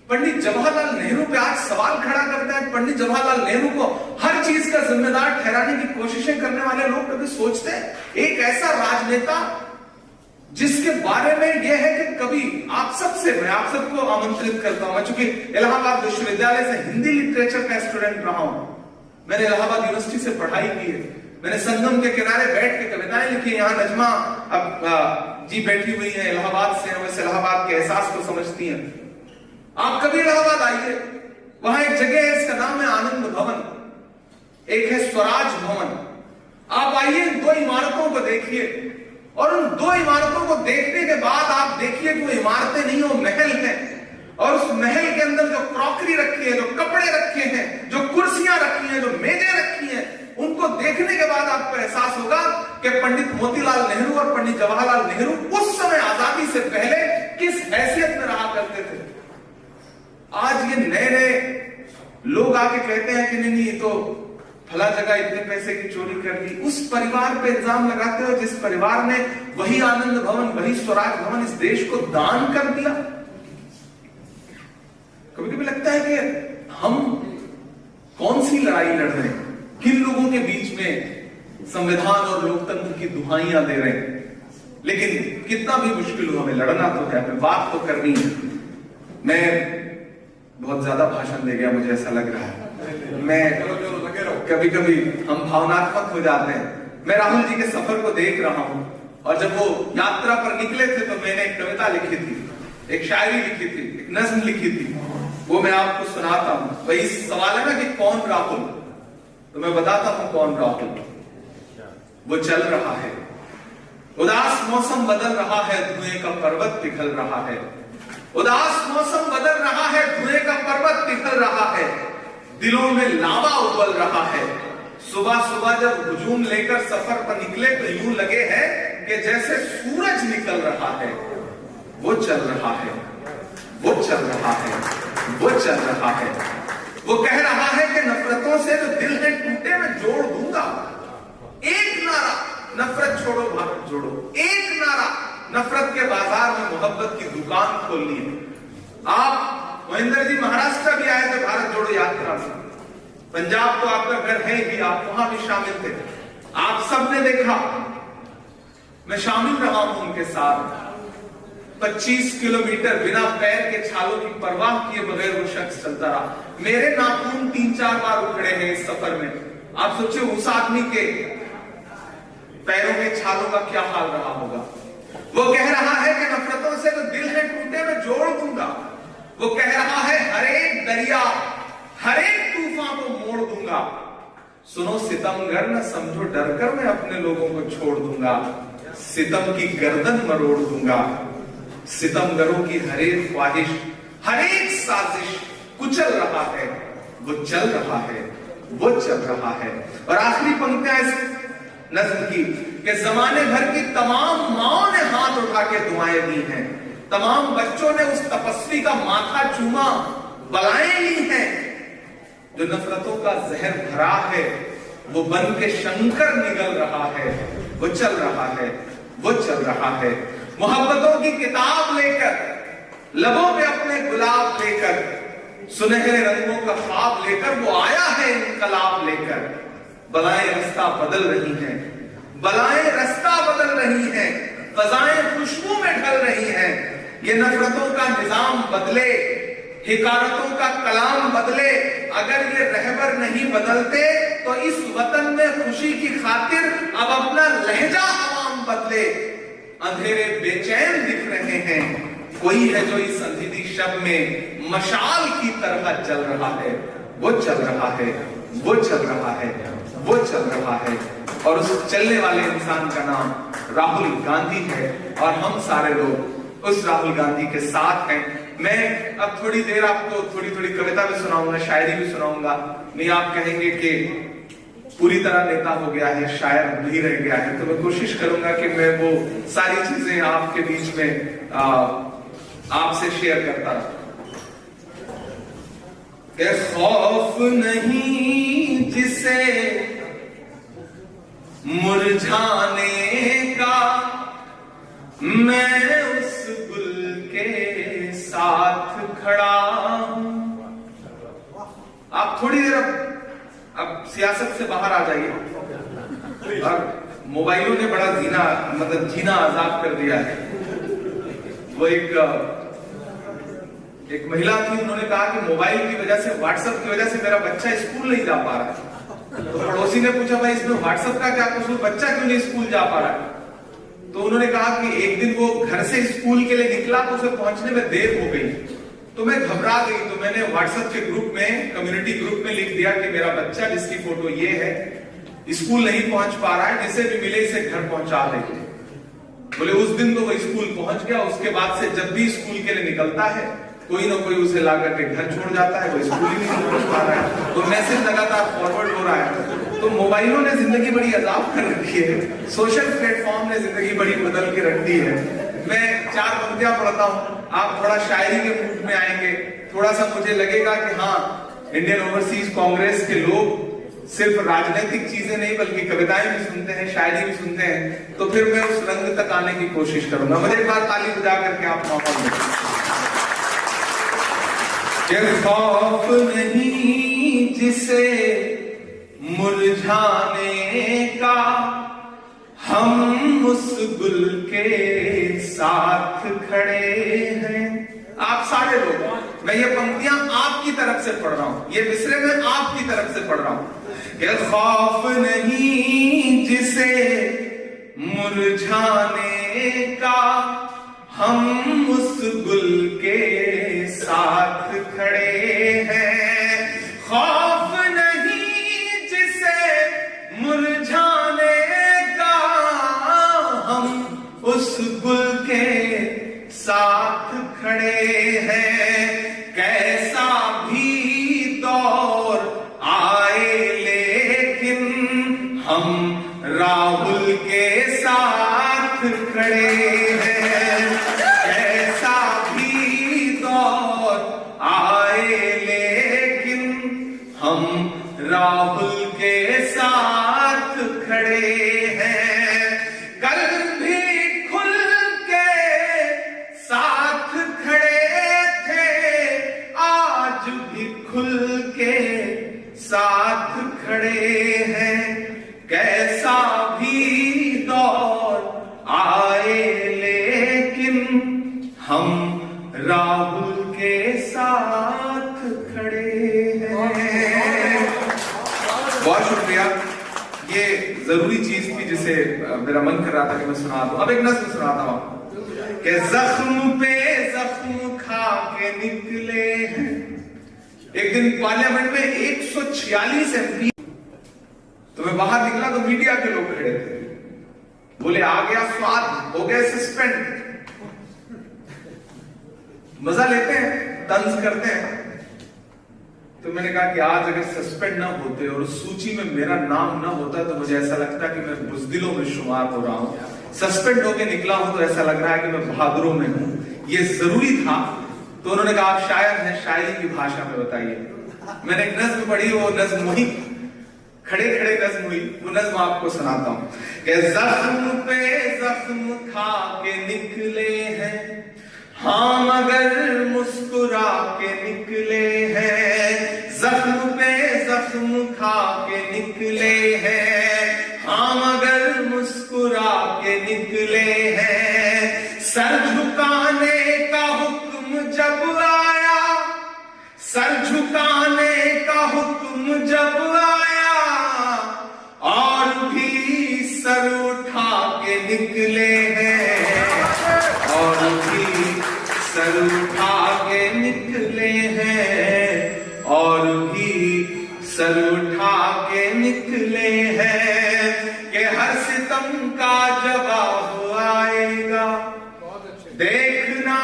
पंडित जवाहरलाल नेहरू पे आज सवाल खड़ा करता है? पंडित जवाहरलाल नेहरू को हर चीज का जिम्मेदार ठहराने की कोशिशें करने वाले लोग कभी सोचते हैं एक ऐसा राजनेता जिसके बारे में यह है कि कभी मैं आप सबको आमंत्रित करता हूं, मैं चूंकि इलाहाबाद विश्वविद्यालय से हिंदी लिटरेचर का स्टूडेंट रहा हूं, मैंने इलाहाबाद यूनिवर्सिटी से पढ़ाई की है, मैंने संगम के किनारे बैठ के कविताएं लिखी। यहां नजमा अब जी बैठी हुई है, इलाहाबाद से, वैसे इलाहाबाद के एहसास को समझती हैं। आप कभी इलाहाबाद आइए, वहां एक जगह है, इसका नाम है आनंद भवन, एक है स्वराज भवन। आप आइए, 2 इमारतों को देखिए और उन दो इमारतों को देखने के बाद आप देखिए कि वो इमारतें नहीं, वो महल है। और उस महल के अंदर जो क्रॉकरी रखी है, जो कपड़े रखे हैं, जो कुर्सियां रखी हैं, जो मेजें रखी हैं, उनको देखने के बाद आपको एहसास होगा कि पंडित मोतीलाल नेहरू और पंडित जवाहरलाल नेहरू उस समय आजादी से पहले किस हैसियत में रहा करते थे। आज ये नए नए लोग आके कहते हैं कि नहीं तो फला जगह इतने पैसे की चोरी कर दी, उस परिवार पे इल्जाम लगाते हो जिस परिवार ने वही आनंद भवन, वही स्वराज भवन इस देश को दान कर दिया। कभी कभी लगता है कि हम कौन सी लड़ाई लड़ रहे हैं, किन लोगों के बीच में संविधान और लोकतंत्र की दुहाइयां दे रहे हैं। लेकिन कितना भी मुश्किल हो, हमें लड़ना तो है, हमें बात तो करनी है। मैं बहुत ज्यादा भाषण दे गया, मुझे ऐसा लग रहा है। मैं कभी कभी हम भावनात्मक हो जाते हैं। मैं राहुल जी के सफर को देख रहा हूं, और जब वो यात्रा पर निकले थे तो मैंने एक कविता लिखी थी, एक शायरी लिखी थी, एक नज्म लिखी थी, वो मैं आपको सुनाता हूं। वही सवाल है ना कि कौन राहुल, तो मैं बताता हूं कौन राहुल। वो चल रहा है, उदास मौसम बदल रहा है, धुएं का पर्वत पिघल रहा है। उदास मौसम बदल रहा है, धुएं का पर्वत पिघल रहा है, दिलों में लावा उबल रहा है। सुबह सुबह जब हुजूम लेकर सफर पर निकले तो यूं लगे हैं कि जैसे सूरज निकल रहा है। वो चल रहा है, वो चल रहा है, वो चल रहा है। वो कह रहा है कि नफरतों से जो दिल है टूटे मैं जोड़ दूंगा। एक नारा, नफरत छोड़ो भारत जोड़ो। एक नारा, नफरत के बाजार में मोहब्बत की दुकान खोलनी है। आप महेंद्र जी महाराष्ट्र भी आए थे भारत जोड़ो यात्रा में। पंजाब तो आपका घर है ही, आप वहां भी शामिल थे। आप सबने देखा, मैं शामिल रहा हूं उनके साथ। 25 किलोमीटर बिना पैर के छालों की परवाह किए बगैर वो शख्स चलता रहा। मेरे नाखून 3-4 बार उखड़े हैं इस सफर में। आप सोचिए उस आदमी के पैरों के छालों का क्या हाल रहा होगा। वो कह रहा है कि नफरतों से जो दिल है टूटे मैं जोड़ दूंगा। वो कह रहा है हर एक दरिया, हर एक तूफान को मोड़ दूंगा। सुनो सितमगर, न समझो डरकर मैं अपने लोगों को छोड़ दूंगा। सितम की गर्दन मरोड़ दूंगा। सितमगरों की हर एक ख्वाहिश, हर एक साजिश कुचल रहा है। वो चल रहा है, वो चल रहा है। और आखिरी पंक्तियां इस नज्म की कि जमाने भर की तमाम माओं ने हाथ उठा के दुआएं दी हैं। तमाम बच्चों ने उस तपस्वी का माथा चूमा, बलाएं ली हैं। जो नफरतों का जहर भरा है वो बन के शंकर निगल रहा है। वो चल रहा है, वो चल रहा है। मोहब्बतों की किताब लेकर, लबों पे अपने गुलाब लेकर, सुनहरे रंगों का ख्वाब लेकर वो आया है इनकलाब लेकर। बलाएं रास्ता बदल रही हैं, बलाएं रास्ता बदल रही हैं, फजाएं खुशबू में ढल रही हैं। ये नफरतों का निजाम बदले, हिकारतों का कलाम बदले। अगर ये रहबर नहीं बदलते तो इस वतन में खुशी की खातिर अब अपना लहजा अवाम बदले। अंधेरे बेचैन दिख रहे हैं, कोई है जो इस अंधेरी शब में मशाल की तरह चल रहा है। वो चल रहा है, वो चल रहा है, वो चल रहा है। और उस चलने वाले इंसान का नाम राहुल गांधी है। और हम सारे लोग उस राहुल गांधी के साथ हैं। मैं अब थोड़ी देर आपको थोड़ी थोड़ी कविता भी सुनाऊंगा, शायरी भी सुनाऊंगा। नहीं आप कहेंगे कि पूरी तरह नेता हो गया है, शायर नहीं रह गया है, तो मैं कोशिश करूंगा कि मैं वो सारी चीजें आपके बीच में आपसे शेयर करता रहूं। खौफ नहीं जिसे मुरझाने का, मैं उस गुल के साथ खड़ा हूं। आप थोड़ी देर अब सियासत से बाहर आ जाइए। और मोबाइलों ने बड़ा जीना आजाद कर दिया है। वो एक महिला थी, उन्होंने कहा कि मोबाइल की वजह से, व्हाट्सएप की वजह से मेरा बच्चा स्कूल नहीं जा पा रहा है। तो पड़ोसी ने पूछा भाई इसमें व्हाट्सएप का क्या कसूर, बच्चा क्यों नहीं स्कूल जा पा रहा है? तो उन्होंने कहा कि एक दिन वो घर से स्कूल के लिए निकला तो उसे पहुंचने में देर हो गई, तो मैं घबरा गई। तो मैंने व्हाट्सएप के ग्रुप में, कम्युनिटी ग्रुप में लिख दिया कि मेरा बच्चा जिसकी फोटो ये है स्कूल नहीं पहुंच पा रहा है, जिसे भी मिले इसे घर पहुंचा देंगे। बोले उस दिन तो वो स्कूल पहुंच गया, उसके बाद से जब भी स्कूल के लिए निकलता है कोई ना कोई उसे लाकर के घर छोड़ जाता है, वो स्कूल ही नहीं पहुंच पा रहा है, तो मैसेज लगातार फॉरवर्ड हो रहा है। तो मोबाइलों ने जिंदगी बड़ी अजाब कर रखी है, सोशल प्लेटफॉर्म ने जिंदगी बड़ी बदल के रख दी है। मैं 4 पंक्तियां पढ़ता हूं, आप थोड़ा शायरी के मूड में आएंगे, थोड़ा सा मुझे लगेगा कि हाँ इंडियन ओवरसीज कांग्रेस के लोग सिर्फ राजनीतिक चीजें नहीं बल्कि कविताएं भी सुनते हैं, शायरी भी सुनते हैं, तो फिर मैं उस रंग तक आने की कोशिश करूंगा। मुझे एक बार ताली बजा करके आप मौका दें। खौफ नहीं जिसे मुरझाने का, हम उस गुल के साथ खड़े हैं। आप सारे लोग, मैं ये पंक्तियां आपकी तरफ से पढ़ रहा हूं, ये मिसरे में आपकी तरफ से पढ़ रहा हूं। कि खौफ नहीं जिसे मुरझाने का, हम उस गुल के साथ खड़े हैं। खौफ नहीं जिसे मुरझाने का, हम उस गुल के साथ खड़े हैं। कैसा भी दौर आए लेकिन हम राहुल के साथ खड़े हैं। कैसा भी दौर आए लेकिन हम राहुल के साथ खड़े हैं। कल भी खुल के साथ खड़े थे, आज भी खुल के साथ खड़े हैं। कैसा भी दौर आए लेकिन हम राहुल के साथ खड़े हैं। बहुत शुक्रिया। ये जरूरी चीज थी जिसे मेरा मन कर रहा था कि मैं सुना दूं। अब एक नज़्म सुनाता हूं कि जख्म पे जख्म खा के निकले हैं। एक दिन पार्लियामेंट में 146 MP, तो मैं बाहर निकला तो मीडिया के लोग खड़े थे, बोले आ गया स्वाद, हो गए सस्पेंड। मजा लेते हैं, तंज करते हैं। तो मैंने कहा कि आज अगर सस्पेंड ना होते और सूची में मेरा नाम ना होता तो मुझे ऐसा लगता कि मैं बुज़दिलों में शुमार हो रहा हूं। सस्पेंड होके निकला हूं तो ऐसा लग रहा है कि मैं बहादुरों में हूं। ये जरूरी था। तो उन्होंने कहा आप शायर हैं, शायरी की भाषा में बताइए। मैंने एक नज्म पढ़ी, वो नज्म हुई, खड़े खड़े नज्म हुई, वो नज्म आपको सुनाता हूं कि जख्म पे जख्म खा के निकले हैं, हाँ मगर मुस्कुरा के निकले हैं। जख्म पे जख्म खा के निकले हैं, हाँ मगर मुस्कुरा के निकले हैं। सर झुकाने का हुक्म जब आया, सर झुकाने का हुक्म जब आया, और भी सर उठा के निकले हैं, और भी सर उठा के निकले हैं, और भी सर उठा के निकले हैं। कि हर सितम का जवाब आएगा, देखना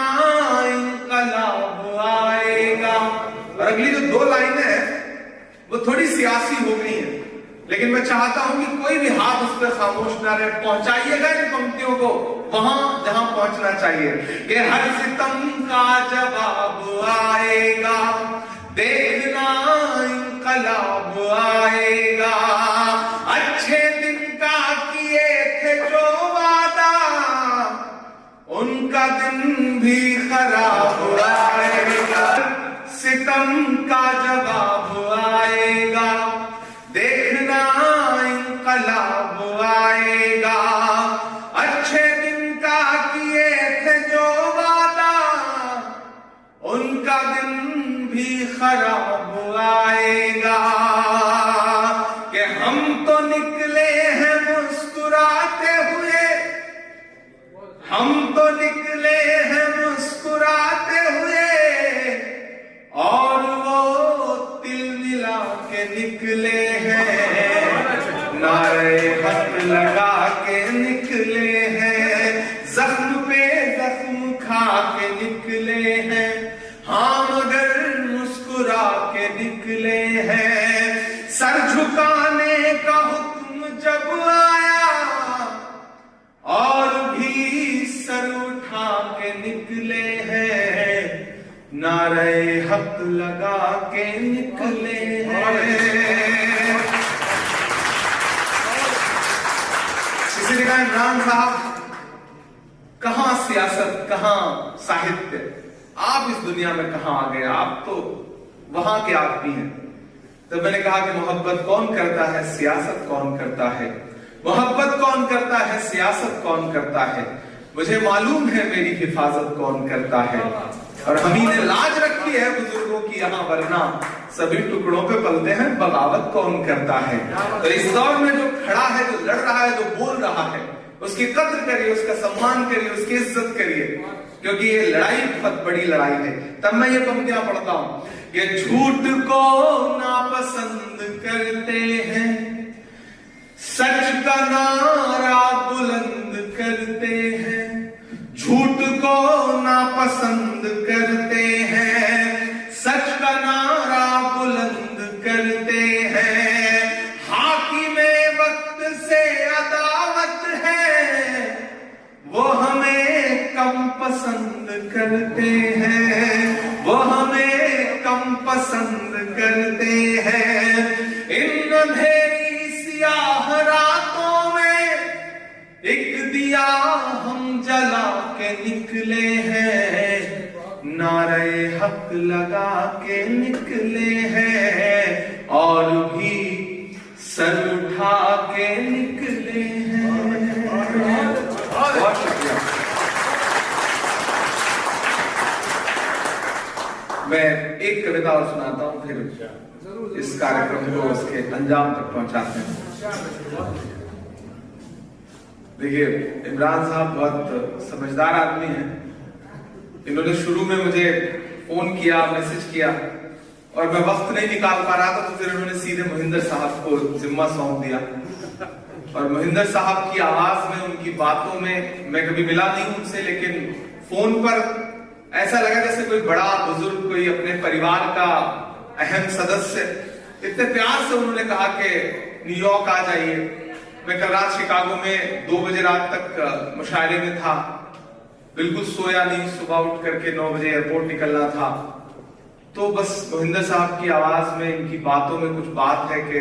इनकलाब आएगा। और अगली जो 2 लाइनें हैं वो थोड़ी सियासी हो गई है, लेकिन मैं चाहता हूं कि कोई भी हाथ उस पर खामोश ना रहे। पहुंचाइएगा इन पंक्तियों को वहां जहां पहुंचना चाहिए। कि हर सितम का जवाब आएगा, देखना इनकलाब आएगा। अच्छे दिन का किए थे जो वादा, उनका दिन भी खराब आएगा। सितम का जवाब आएगा, देखना इनकलाब आएगा। अच्छे दिन का किए थे जो वादा, उनका दिन भी खराब आएगा। कि हम तो निकले हैं मुस्कुराते हुए, हम तो निकले हैं मुस्कुराते हुए, और वो तिल मिला के निकले हैं, नारे हक लगा के निकले हैं। लगा के निकले हैं। किसी ने कहा इमरान साहब कहां सियासत, कहां साहित्य, आप इस दुनिया में कहां आ गए, आप तो वहां के आदमी हैं। तो मैंने कहा कि मोहब्बत कौन करता है, सियासत कौन करता है। मोहब्बत कौन करता है, सियासत कौन करता है। मुझे मालूम है मेरी हिफाजत कौन करता है। और हम ही ने लाज रखी है बुजुर्गों की यहाँ, वरना सभी टुकड़ों पे पलते हैं, बगावत कौन करता है। तो इस दौर में जो खड़ा है, जो लड़ रहा है, जो बोल रहा है, उसकी कद्र करिए, उसका सम्मान करिए, उसकी इज्जत करिए, क्योंकि ये लड़ाई बहुत बड़ी लड़ाई है। तब मैं ये पंक्तियां पढ़ता हूं, ये झूठ को नापसंद करते हैं, सच का नारा बुलंद करते हैं। झूठ को नापसंद करते हैं, सच का नारा बुलंद करते हैं। हाकिमे वक्त से अदावत है, वो हमें कम पसंद करते हैं, वो हमें कम पसंद करते हैं। इन अंधेरी सियाह रातों में एक दिया हम जला के निकले हैं, नारे हक लगा के निकले हैं, और भी सर उठा के निकले हैं। बहुत शुक्रिया। मैं एक कविता और सुनाता हूं, फिर इस कार्यक्रम को उसके अंजाम तक पहुंचाते हैं। देखिए, इमरान साहब बहुत समझदार आदमी हैं। इन्होंने शुरू में मुझे फोन किया, मैसेज किया, और मैं वक्त नहीं निकाल पा रहा था, तो फिर इन्होंने सीधे मोहिंदर साहब को जिम्मा सौंप दिया। और मोहिंदर साहब की आवाज में, उनकी बातों में, मैं कभी मिला नहीं उनसे, लेकिन फोन पर ऐसा लगा जैसे कोई बड़ा बुजुर्ग, कोई अपने परिवार का अहम सदस्य। इतने प्यार से उन्होंने कहा कि न्यूयॉर्क आ जाइए। मैं कल रात शिकागो में 2 बजे रात तक मुशायरे में था, बिल्कुल सोया नहीं, सुबह उठ करके 9 बजे एयरपोर्ट निकलना था। तो बस मोहिंदर साहब की आवाज में, इनकी बातों में कुछ बात है कि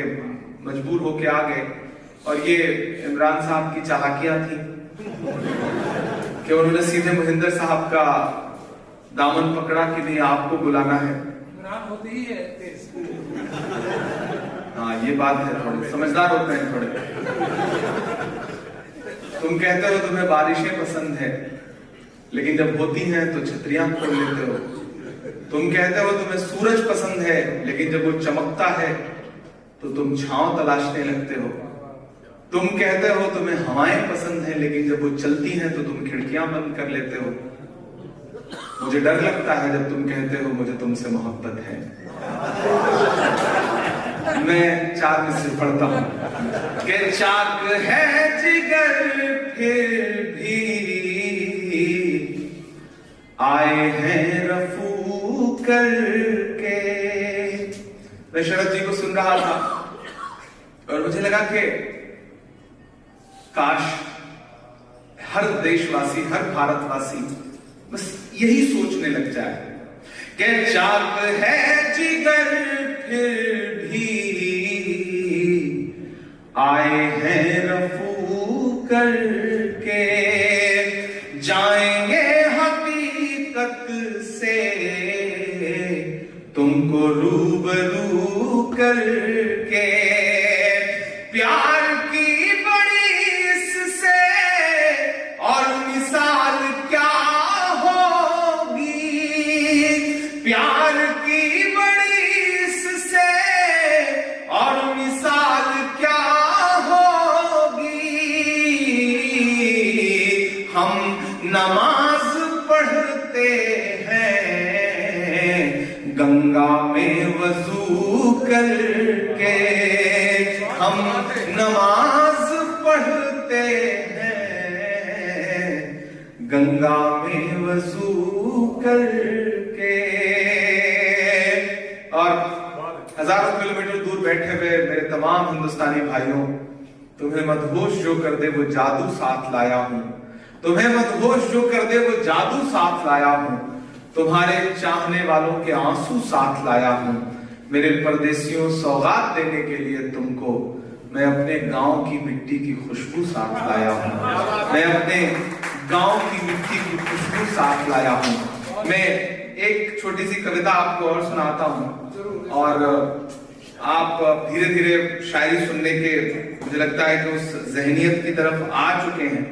मजबूर होके आ गए। और ये इमरान साहब की चालाकियां थी कि उन्होंने सीधे मोहिंदर साहब का दामन पकड़ा कि नहीं, आपको बुलाना है।
होती ही है तेज।
हाँ, ये बात है, थोड़े समझदार होते हैं थोड़े। तुम कहते हो तुम्हें बारिशें पसंद है, लेकिन जब होती हैं तो छतरियां खोल लेते हो। तुम कहते हो तुम्हें सूरज पसंद है, लेकिन जब वो चमकता है तो तुम छांव तलाशने लगते हो। तुम कहते हो तुम्हें हवाएं पसंद है, लेकिन जब वो चलती हैं तो तुम खिड़कियां बंद कर लेते हो। मुझे डर लगता है जब तुम कहते हो मुझे तुमसे मोहब्बत है। मैं 4 में से पढ़ता हूं कि चाक है जिगर फिर भी आए हैं रफू करके। मैं शरद जी को सुन रहा था और मुझे लगा कि काश हर देशवासी, हर भारतवासी बस यही सोचने लग जाए कि चाक है जिगर फिर भी आए हैं रफू करके। जाएंगे हकीकत से तुमको रूबरू करके। प्यार की बड़ी इससे और मिसाल क्या होगी। प्यार की बड़ी इससे और मिसाल क्या होगी। हम नमाज पढ़ते हैं गंगा में वजू करके। हम नमाज पढ़ते हैं गंगा में वजू करके। और हजारों किलोमीटर दूर बैठे हुए मेरे तमाम हिंदुस्तानी भाइयों, तुम्हें मदहोश जो कर दे वो जादू साथ लाया हूं। तुम्हें मदहोश जो कर दे वो जादू साथ लाया हूं। तुम्हारे चाहने वालों के आंसू साथ लाया हूं। मेरे परदेसियों, सौगात देने के लिए तुमको मैं अपने गांव की मिट्टी की खुशबू साथ लाया हूं। मैं अपने गांव की मिट्टी की खुशबू साथ लाया हूं। मैं एक छोटी सी कविता आपको और सुनाता हूं, और आप धीरे धीरे शायरी सुनने के, मुझे लगता है कि उस जहनियत की तरफ आ चुके हैं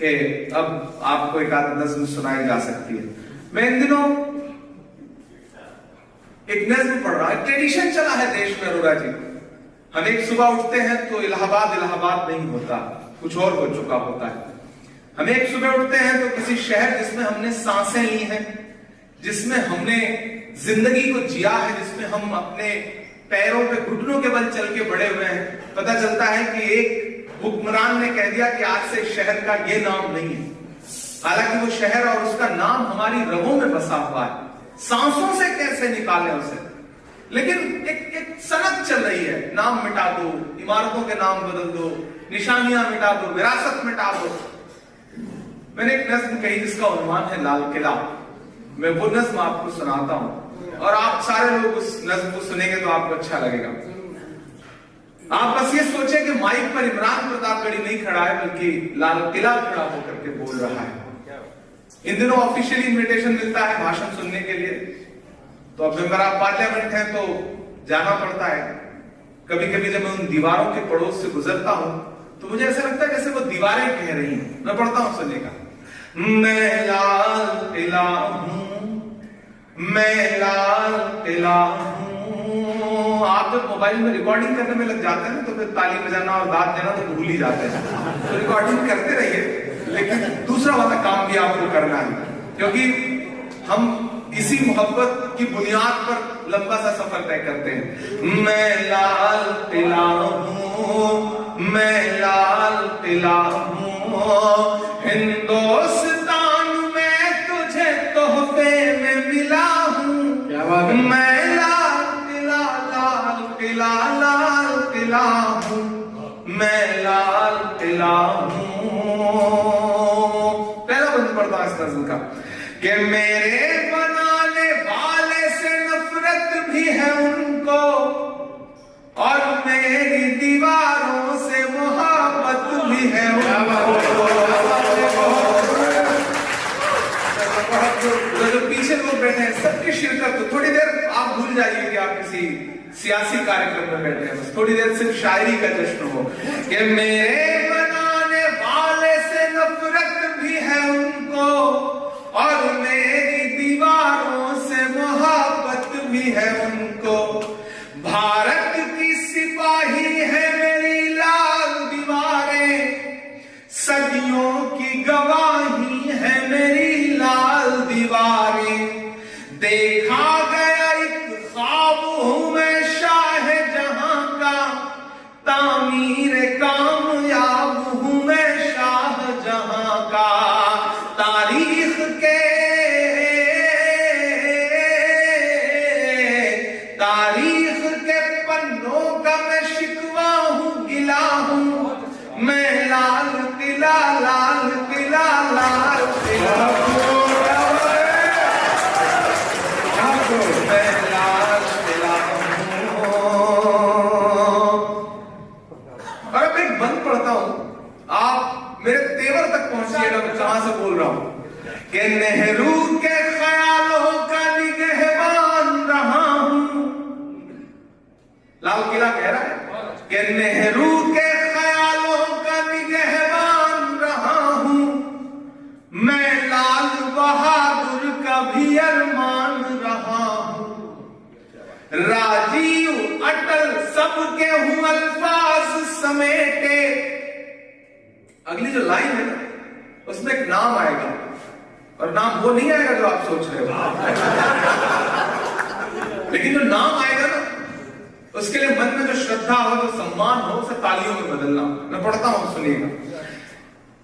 कि अब आपको एक आध नज्म सुनाई जा सकती है। मैं इन दिनों एक नज्म पढ़ रहा है, ट्रेडिशन चला है देश में अरोड़ा जी। हम एक सुबह उठते हैं तो इलाहाबाद इलाहाबाद नहीं होता, कुछ और हो चुका होता है। हम एक सुबह उठते हैं तो किसी शहर जिसमें हमने सांसें ली हैं, जिसमें हमने जिंदगी को जिया है, जिसमें हम अपने पैरों पे घुटनों के बल चल के बड़े हुए हैं, पता चलता है कि एक हुक्मरान ने कह दिया कि आज से शहर का ये नाम नहीं है। हालांकि वो शहर और उसका नाम हमारी रगों में बसा हुआ है, सांसों से कैसे निकालें उसे। लेकिन एक सनक चल रही है, नाम मिटा दो, इमारतों के नाम बदल दो, निशानियां मिटा दो, विरासत मिटा दो। मैंने एक नज्म कही जिसका उन्वान है लाल किला। मैं वो नज्म आपको सुनाता हूं और आप सारे लोग उस नज्म को सुनेंगे तो आपको अच्छा लगेगा। आप बस ये सोचें कि माइक पर इमरान प्रतापगढ़ी नहीं खड़ा है, बल्कि लाल किला खड़ा होकर के बोल रहा है। इन दिनों ऑफिशियली इनविटेशन मिलता है भाषण सुनने के लिए, तो अब मेंबर ऑफ पार्लियामेंट हैं तो जाना पड़ता है। कभी कभी जब मैं उन दीवारों के पड़ोस से गुजरता हूं तो मुझे ऐसा लगता है जैसे वो दीवारें कह रही हैं। मैं पढ़ता हूं, सुनिएगा। मैं लाल किला हूं, मैं लाल किला हूं। आप जब मोबाइल में रिकॉर्डिंग करने में लग जाते हैं ना तो फिर ताली बजाना और दाद देना तो भूल ही जाते हैं। तो रिकॉर्डिंग करते रहिए, लेकिन दूसरा वाला काम भी आपको करना है, क्योंकि हम इसी मोहब्बत की बुनियाद पर लंबा सा सफर तय करते हैं। मैं लाल किला हूं, मैं लाल किला हूं, हिंदुस्तान में तुझे तोहफे में मिला हूं। मैं लाल किला, लाल किला, लाल किला हूं, मैं लाल किला हूं। पहला बंद पड़ता है इस नज़्म का कि मेरे बनाने वाले से नफरत भी है उनको, और मेरी दीवारों से मोहब्बत भी है उनको। जो पीछे लोग बैठे हैं सबकी शिरकत, तो थोड़ी देर आप भूल जाइए कि आप किसी सियासी कार्यक्रम में बैठे हैं, थोड़ी देर सिर्फ शायरी का जश्न हो कि मेरे बनाने वाले से नफरत भी है उनको, और मेरी दीवारों से मोहब्बत भी है उनको। भारत की सिपाही है मेरी लाल दीवारें, सदियों की गवाही है मेरी लाल दीवारें। देखा गया एक ख्वाब हूं मैं शाह जहां का, तामीर कामयाब हूं मैं शाह जहां का। तारीख के पन्नों का मैं शिकवा हूं, गिला हूं, मैं लाल किला, लाल किला, लाल किला, मैं लाल किला हूं। और अब एक बंद पढ़ता हूं, आप मेरे तेवर तक पहुंचिएगा मैं कहां से बोल रहा हूं कि नेहरू के ख्यालों का निगहबान रहा हूं। लाल किला कह रहा है कि नेहरू के ख्यालों का निगहबान रहा हूं, मैं लाल बहादुर का भी अरमान रहा हूं। राजीव अटल सबके हूं अल्फाज समेटे। अगली जो लाइन है ना उसमें एक नाम आएगा, और नाम वो नहीं आएगा जो आप सोच रहे हो, लेकिन जो नाम आएगा ना उसके लिए मन में जो श्रद्धा हो, जो सम्मान हो, उसे तालियों में बदलना। मैं पढ़ता हूं, सुनिएगा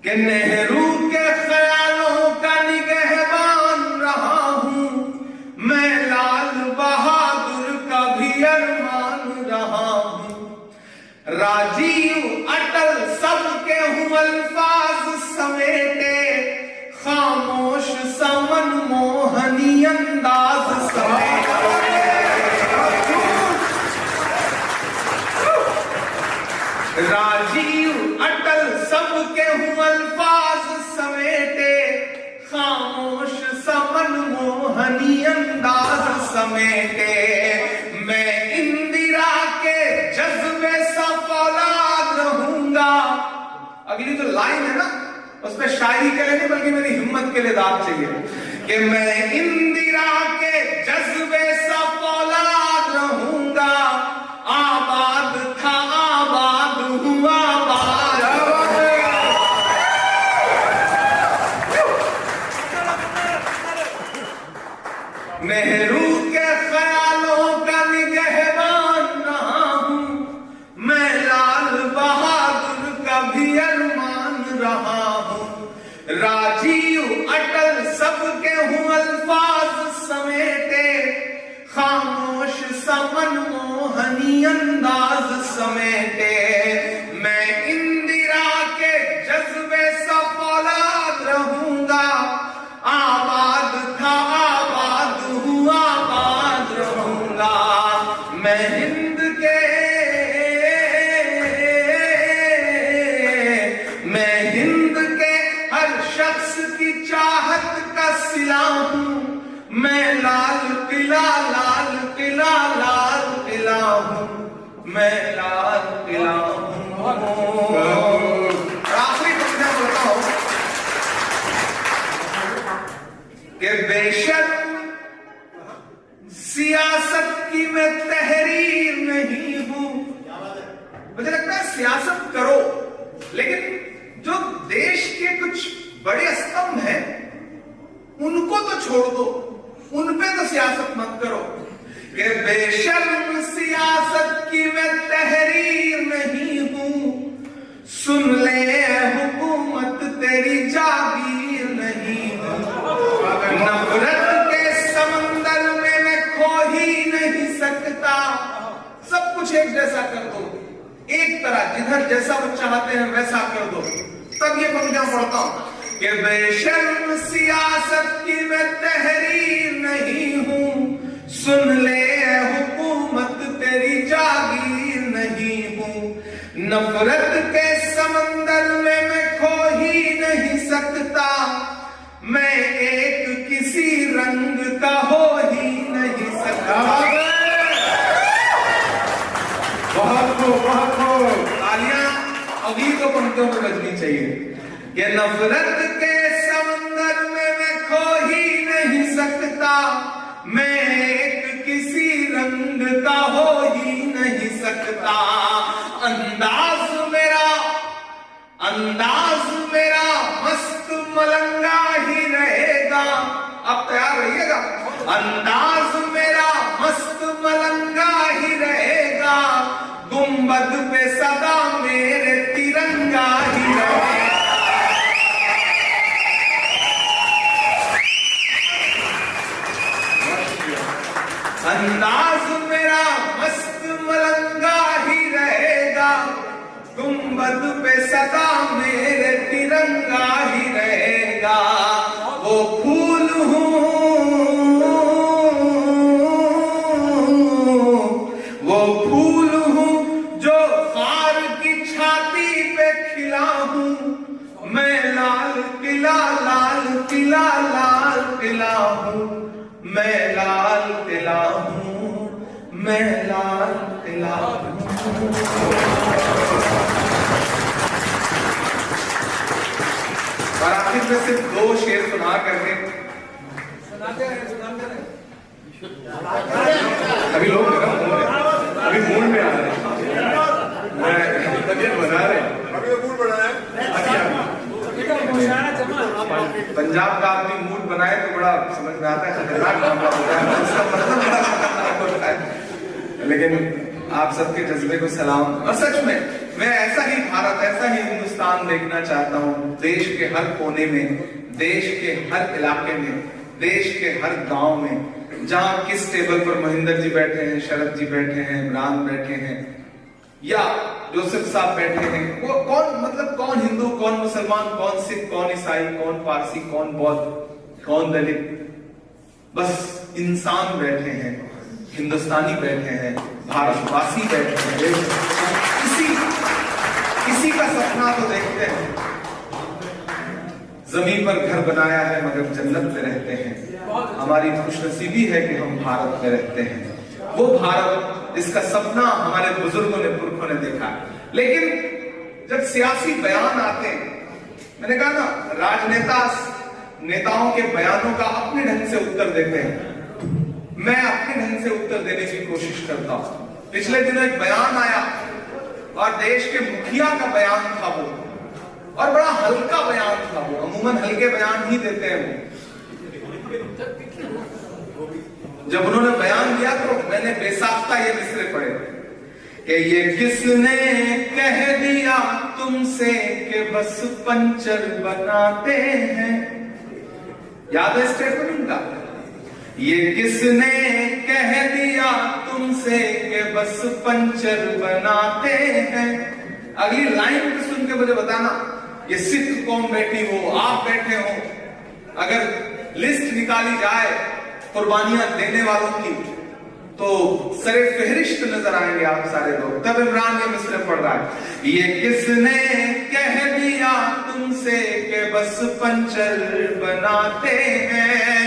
कि नेहरू के ख्यालों का निगहबान रहा हूं, मैं लाल बहादुर का भी अरमान रहा हूं। राजीव अटल सबके हूं अल्फाज समेटे, खामोश समन मोहनियत अंदाज समेटे, राजीव अटल सबके हूँ अल्फाज समेटे, खामोश समन मोहनी अंदाज समेटे, मैं इंदिरा के जज्बे सा फौलाद रहूंगा। अगली जो लाइन है ना, उसमें शायरी के लिए नहीं बल्कि मेरी हिम्मत के लिए दाद चाहिए कि मैं इंदिरा के जज्बे सा फौलाद रहूंगा, आबाद था आबाद हुआ आबाद। नेहरू के ख्यालों का निगहबान रहा हूं, मैं लाल बहादुर का भी अरमान रहा हूं, राजीव अटल सबके हूं अल्फाज समेटे, खामोश समन मोहनी अंदाज समेटे, मैं इंदिरा के जज्बे सा फौलाद रहूंगा, आबाद था आबाद हुआ आबाद रहूंगा, मैं हिंद के हर शख्स की चाहत का सिला हूं, मैं लाल किला लाल किला लाल किला हूं, मैं लाल किला हूं। आखिरी पंक्तियां बोलता हूं कि बेशक सियासत की मैं तहरीर नहीं हूं, मुझे लगता है सियासत करो, लेकिन जो देश के कुछ बड़े स्तंभ हैं उनको तो छोड़ दो, उन पे तो सियासत मत करो। कि बेशर्म सियासत की मैं तहरीर नहीं हूं, सुन ले हुकूमत तेरी जागीर नहीं हूं, नफरत के समंदर में मैं खो ही नहीं सकता, सब कुछ एक जैसा कर दो, एक तरह जिधर जैसा वो चाहते हैं वैसा कर दो। तब ये पंक्तियां पढ़ता हूं कि बेशर्म सियासत की मैं तहरीर नहीं हूं, सुन ले हुकूमत तेरी जागीर नहीं हूं, नफरत के समंदर में मैं खो ही नहीं सकता, मैं एक किसी रंग का हो ही नहीं सकता। बहुत तालियां अभी तो पंक्तियों में बजनी चाहिए कि नफरत के समंदर में मैं खो ही नहीं सकता, मैं एक किसी रंग का हो ही नहीं सकता, अंदाज मेरा मस्त मलंगा ही रहेगा। आप तैयार रहिएगा, अंदाज मेरा मस्त मलंगा ही रहेगा, गुंबद पे सदा मेरे तिरंगा ही रहेगा। अंदाज मेरा मस्त मलंगा ही रहेगा, गुंबद पे सदा मेरे तिरंगा ही रहेगा, वो फूल हूँ जो खार की छाती पे खिला हूँ, मैं लाल किला लाल किला लाल किला हूँ, मैं लाल किला हूँ, मैं लाल किला हूँ। और आखिर में सिर्फ 2 शेर सुना करके
सुनाते रहे।
अभी लोग अभी मूड में आ रहे हैं, तबीयत बना रहे हैं, पंजाब का आदमी मूड बनाए तो बड़ा समझ में आता है, खतरनाक मामला होता है, उसका मतलब बड़ा खतरनाक होता है। लेकिन आप सबके जज्बे को सलाम। और सच में मैं ऐसा ही भारत, ऐसा ही हिंदुस्तान देखना चाहता हूँ, देश के हर कोने में, देश के हर इलाके में, देश के हर गांव में, जहां किस टेबल पर महेंद्र जी बैठे हैं, शरद जी बैठे हैं, इमरान बैठे हैं, या जोसेफ साहब बैठे हैं, वो कौन, मतलब कौन हिंदू, कौन मुसलमान, कौन सिख, कौन ईसाई, कौन पारसी, कौन बौद्ध, कौन दलित, बस इंसान बैठे हैं, हिंदुस्तानी बैठे हैं, भारतवासी बैठे हैं, किसी का सपना तो देखते हैं। जमीन पर घर बनाया है मगर जन्नत में रहते हैं। हमारी खुशनसीबी है कि हम भारत में रहते हैं। वो भारत, इसका सपना हमारे बुजुर्गों ने, पुरखों ने देखा। लेकिन जब सियासी बयान आते हैं, मैंने कहा ना, राजनेता नेताओं के बयानों का अपने ढंग से उत्तर देते हैं, मैं अपने ढंग से उत्तर देने की कोशिश करता हूं। पिछले दिनों एक बयान आया और देश के मुखिया का बयान था वो, और बड़ा हल्का बयान था वो। अमूमन हल्के बयान ही देते हैं वो। जब उन्होंने बयान दिया तो मैंने बेसाख्ता ये मिसरे पढ़े कि ये किसने कह दिया तुमसे कि बस पंचर बनाते हैं। याद है स्टेटमेंट उनका? ये किसने कह दिया तुमसे कि बस पंचर बनाते हैं। अगली लाइन सुन के मुझे बताना, ये सिख कौम बैठी हो, आप बैठे हो, अगर लिस्ट निकाली जाए कुर्बानियां देने वालों की तो सरे फहरिस्त नजर आएंगे आप सारे लोग। तब इमरान ये मिसरे पढ़ रहा है, ये किसने कह दिया तुमसे कि बस पंचर बनाते हैं।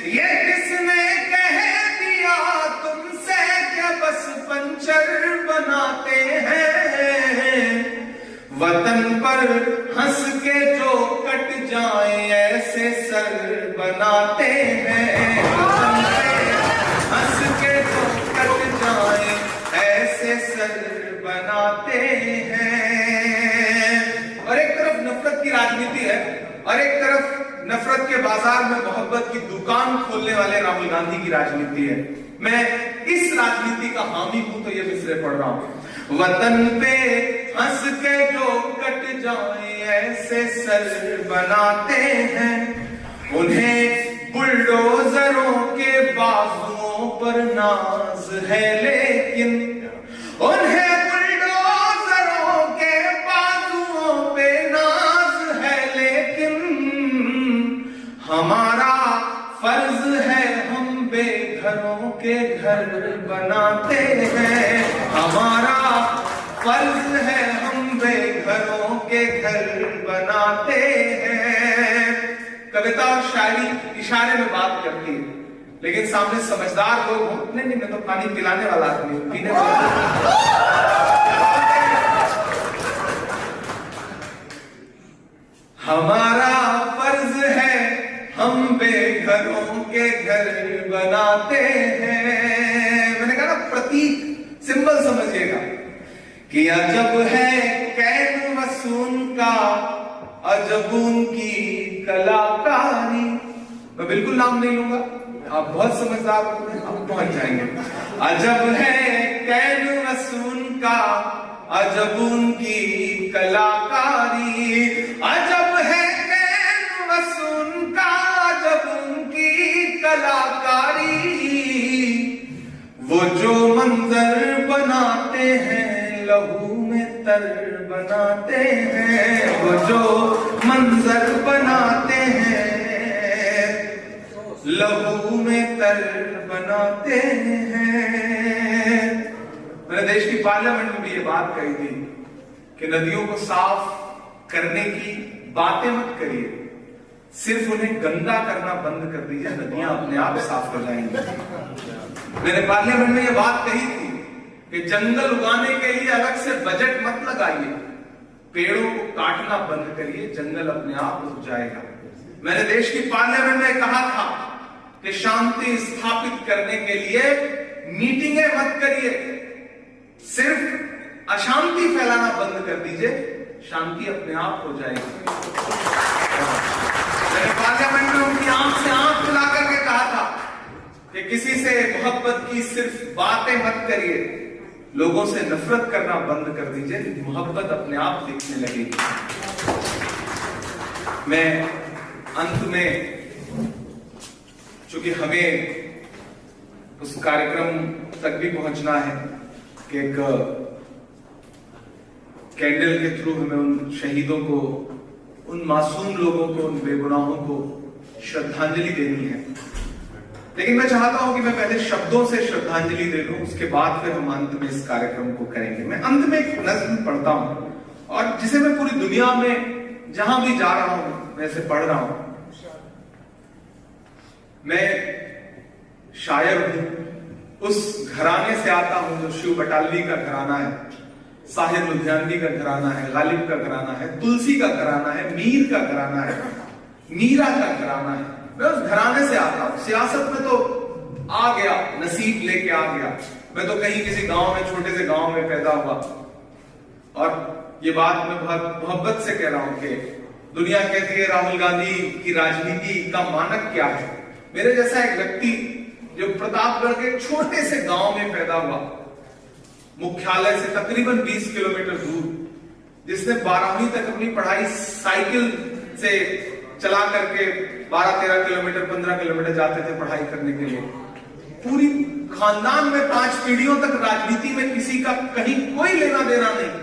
ये किसने कह दिया तुमसे कि बस पंचर बनाते हैं। वतन पर हंस के जो कट जाए ऐसे सर बनाते हैं। वतन पे हंस के जो कट जाए ऐसे सर बनाते हैं। और एक तरफ नफरत की राजनीति है और एक तरफ नफरत के बाजार में मोहब्बत की दुकान खोलने वाले राहुल गांधी की राजनीति है। मैं इस राजनीति का हामी हूं तो ये मिसरे पढ़ रहा हूं। वतन पे हंस के जो कट जाए ऐसे सर बनाते हैं। उन्हें बुलडोजरों के बाजुओं पर नाज है लेकिन, उन्हें बुलडोजरों के बाजुओं पे नाज है लेकिन, हमारा फर्ज है हम बेघरों के घर बनाते हैं। हमारा फर्ज है हम बेघरों के घर बनाते हैं। कविता और शायरी इशारे में बात करती है, लेकिन सामने समझदार लोग हो, नहीं मैं तो पानी पिलाने वाला आदमी हूं, पीने वाला। हमारा फर्ज है हम बेघरों के घर बनाते हैं। मैंने कहा ना, प्रतीक, सिंबल समझिएगा कि अजब है कैन वसून का, अजब उनकी कलाकारी। मैं बिल्कुल नाम नहीं लूंगा, आप बहुत समझदार होते हैं, आप पहुंच जाएंगे। अजब है कैन वसून का, अजब उनकी कलाकारी। अजब है कैन वसून का, अजब उनकी कलाकारी। वो जो मंजर बनाते हैं लहू में तर बनाते हैं। वो जो मंजर बनाते हैं लहू में तर बनाते हैं। मैंने देश की पार्लियामेंट में भी ये बात कही थी कि नदियों को साफ करने की बातें मत करिए, सिर्फ उन्हें गंदा करना बंद कर दीजिए, नदियां अपने आप साफ हो जाएंगी। मैंने पार्लियामेंट में ये बात कही थी कि जंगल उगाने के लिए अलग से बजट मत लगाइए, पेड़ों को काटना बंद करिए, जंगल अपने आप उग जाएगा। मैंने देश की पार्लियामेंट में कहा था कि शांति स्थापित करने के लिए मीटिंगें मत करिए, सिर्फ अशांति फैलाना बंद कर दीजिए, शांति अपने आप हो जाएगी। मैंने पार्लियामेंट में उनकी आंख से आंख मिला करके कहा था कि किसी से मोहब्बत की सिर्फ बातें मत करिए, लोगों से नफरत करना बंद कर दीजिए, मोहब्बत अपने आप दिखने लगेगी। मैं अंत में, चूंकि हमें उस कार्यक्रम तक भी पहुंचना है कि एक कैंडल के थ्रू हमें उन शहीदों को, उन मासूम लोगों को, उन बेगुनाहों को श्रद्धांजलि देनी है। लेकिन मैं चाहता हूं कि मैं पहले शब्दों से श्रद्धांजलि दे लूं, उसके बाद फिर हम अंत में इस कार्यक्रम को करेंगे। मैं अंत में एक नज्म पढ़ता हूं और जिसे मैं पूरी दुनिया में जहां भी जा रहा हूं मैं इसे पढ़ रहा हूं। मैं शायर हूं, उस घराने से आता हूं जो शिव बटालवी का घराना है, साहिर लुधियानवी का घराना है, गालिब का घराना है, तुलसी का घराना है, मीर का घराना है, मीरा का घराना है। मैं उस घराने से आता हूं। सियासत में तो आ गया, नसीब लेके आ गया। मैं तो कहीं किसी गांव में, छोटे से गांव में पैदा हुआ। और ये बात मैं बहुत मोहब्बत से कह रहा हूं कि दुनिया कहती है राहुल गांधी की राजनीति का मानक क्या है। मेरे जैसा एक व्यक्ति जो प्रतापगढ़ के छोटे से गांव में पैदा हुआ, मुख्यालय से तकरीबन 20 किलोमीटर दूर, जिसने 12वीं तक अपनी पढ़ाई साइकिल से चला करके 12-13 किलोमीटर 15 किलोमीटर जाते थे पढ़ाई करने के लिए। पूरी खानदान में 5 पीढ़ियों तक राजनीति में किसी का कहीं कोई लेना देना नहीं।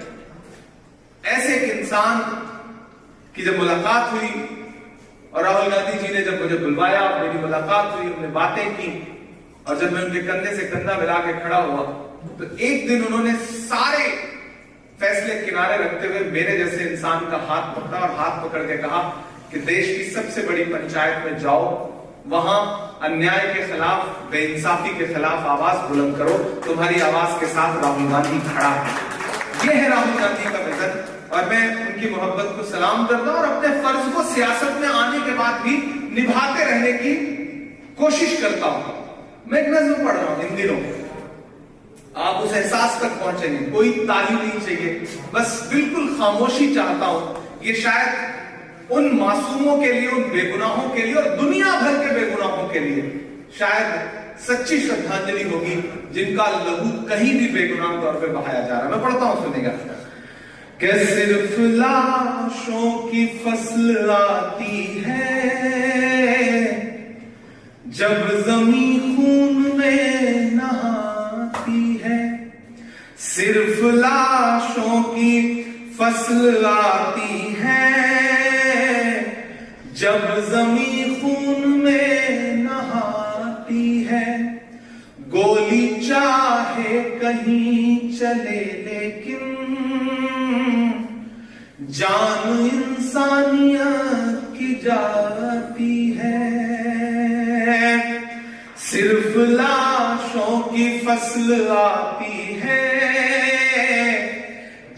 ऐसे एक इंसान की जब मुलाकात हुई और राहुल गांधी जी ने जब मुझे बुलवाया, मेरी मुलाकात हुई, हमने बातें की और जब मैं उनके कंधे से कंधा मिला के खड़ा हुआ तो एक दिन उन्होंने सारे फैसले किनारे रखते हुए मेरे जैसे इंसान का हाथ पकड़ा और हाथ पकड़ के कहा कि देश की सबसे बड़ी पंचायत में जाओ, वहां अन्याय के खिलाफ, बेइंसाफी के खिलाफ आवाज बुलंद करो। तुम्हारी आवाज के साथ राहुल गांधी खड़ा है। यह है राहुल गांधी का विजन और मैं उनकी मोहब्बत को सलाम करता हूं और अपने फर्ज को सियासत में आने के बाद भी निभाते रहने की कोशिश करता हूं। मैं एक नज्म पढ़ रहा हूं इन दिनों, आप उस एहसास तक पहुंचेंगे। कोई ताली नहीं चाहिए, बस बिल्कुल खामोशी चाहता हूं। ये शायद उन मासूमों के लिए, उन बेगुनाहों के लिए और दुनिया भर के बेगुनाहों के लिए शायद सच्ची श्रद्धांजलि होगी जिनका लहू कहीं भी बेगुनाह तौर पे बहाया जा रहा है। मैं पढ़ता हूं, सुनेगा। कि सिर्फ लाशों की फसल आती है जब जमीन खून में नहाती है। सिर्फ लाशों की फसल आती है जब जमीन खून में नहाती है। गोली चाहे कहीं चले लेकिन जान इंसानियत की जाती है। सिर्फ लाशों की फसल आती है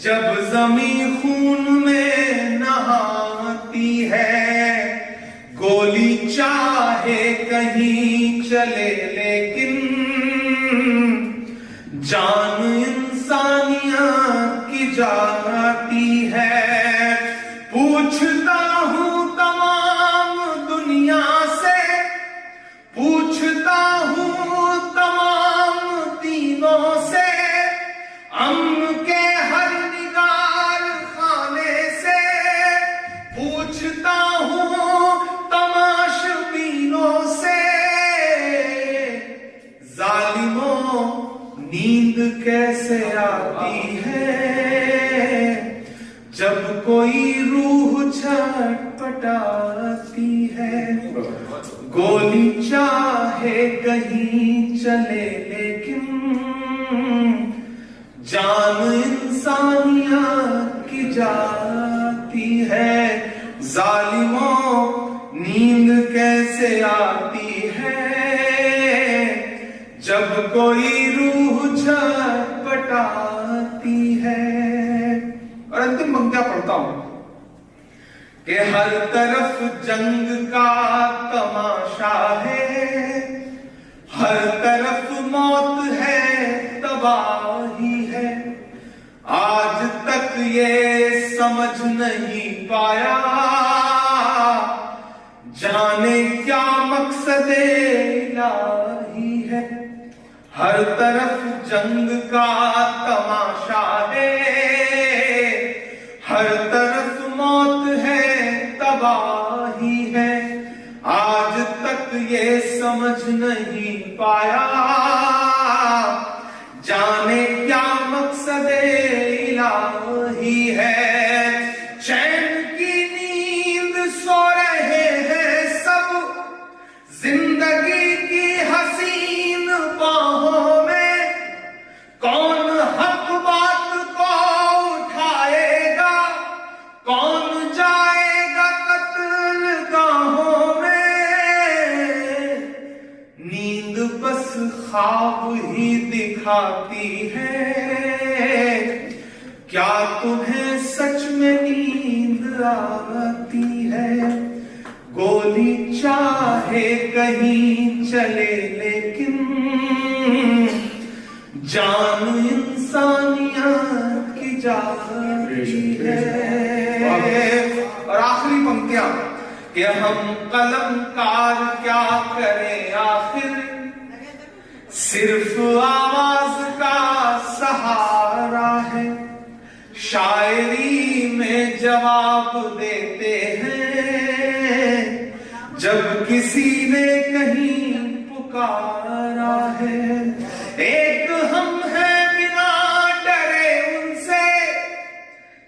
जब जमीन खून में नहाती है। गोली चाहे कहीं चले लेकिन जान इंसानियत की जाती है। पूछता हूं तमाम दुनिया से, पूछता हूं तमाम तीनों से, अम्न के हर निगार खाने से। पूछता हूं तमाशबीनों से, जालिमों नींद कैसे आती है जब कोई रूह छटपटाती है। गोली चाहे कहीं चले लेकिन जान इंसानियत की जाती है। जालिमों नींद कैसे आती है जब कोई रूह छटपटाती है। और अंतिम पंक्तियां पढ़ता हूं कि हर तरफ जंग का तमाशा है, हर तरफ मौत है, तबाही है। आज तक ये समझ नहीं पाया जाने क्या मकसद इलाही है। हर तरफ जंग का तमाशा है, हर तरफ मौत है, तबाही है। आज तक ये समझ नहीं पाया जाने क्या मकसद इलाही है। चैन की नींद सो रहे हैं सब, जिंदगी की ख्वाब ही दिखाती है, क्या तुम्हें सच में नींद आती है? गोली चाहे कहीं चले लेकिन जान इंसानियत की जाती है। और आखिरी पंक्तियां कि हम कलमकार क्या करें आखिर, सिर्फ आवाज का सहारा है। शायरी में जवाब देते हैं जब किसी ने कहीं पुकारा है। एक हम हैं बिना डरे उनसे,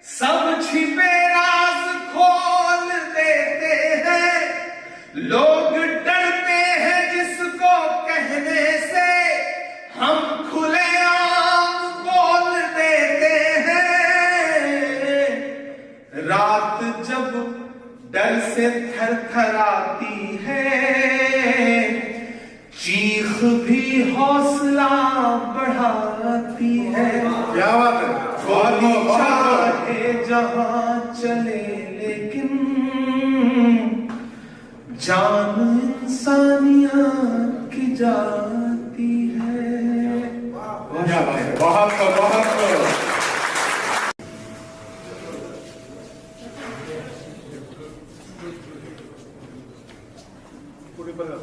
सब छिपे राज खोल देते हैं। लोग डरते हैं जिसको कहने से, हम खुलेआम बोल देते हैं। रात जब डर से थरथराती है, चीख भी हौसला बढ़ाती है।
क्या बात है,
गोली चाहे जहां चले लेकिन जान इंसानियत की जाती है।
क्या बात है, बहुत
पुढे बघा.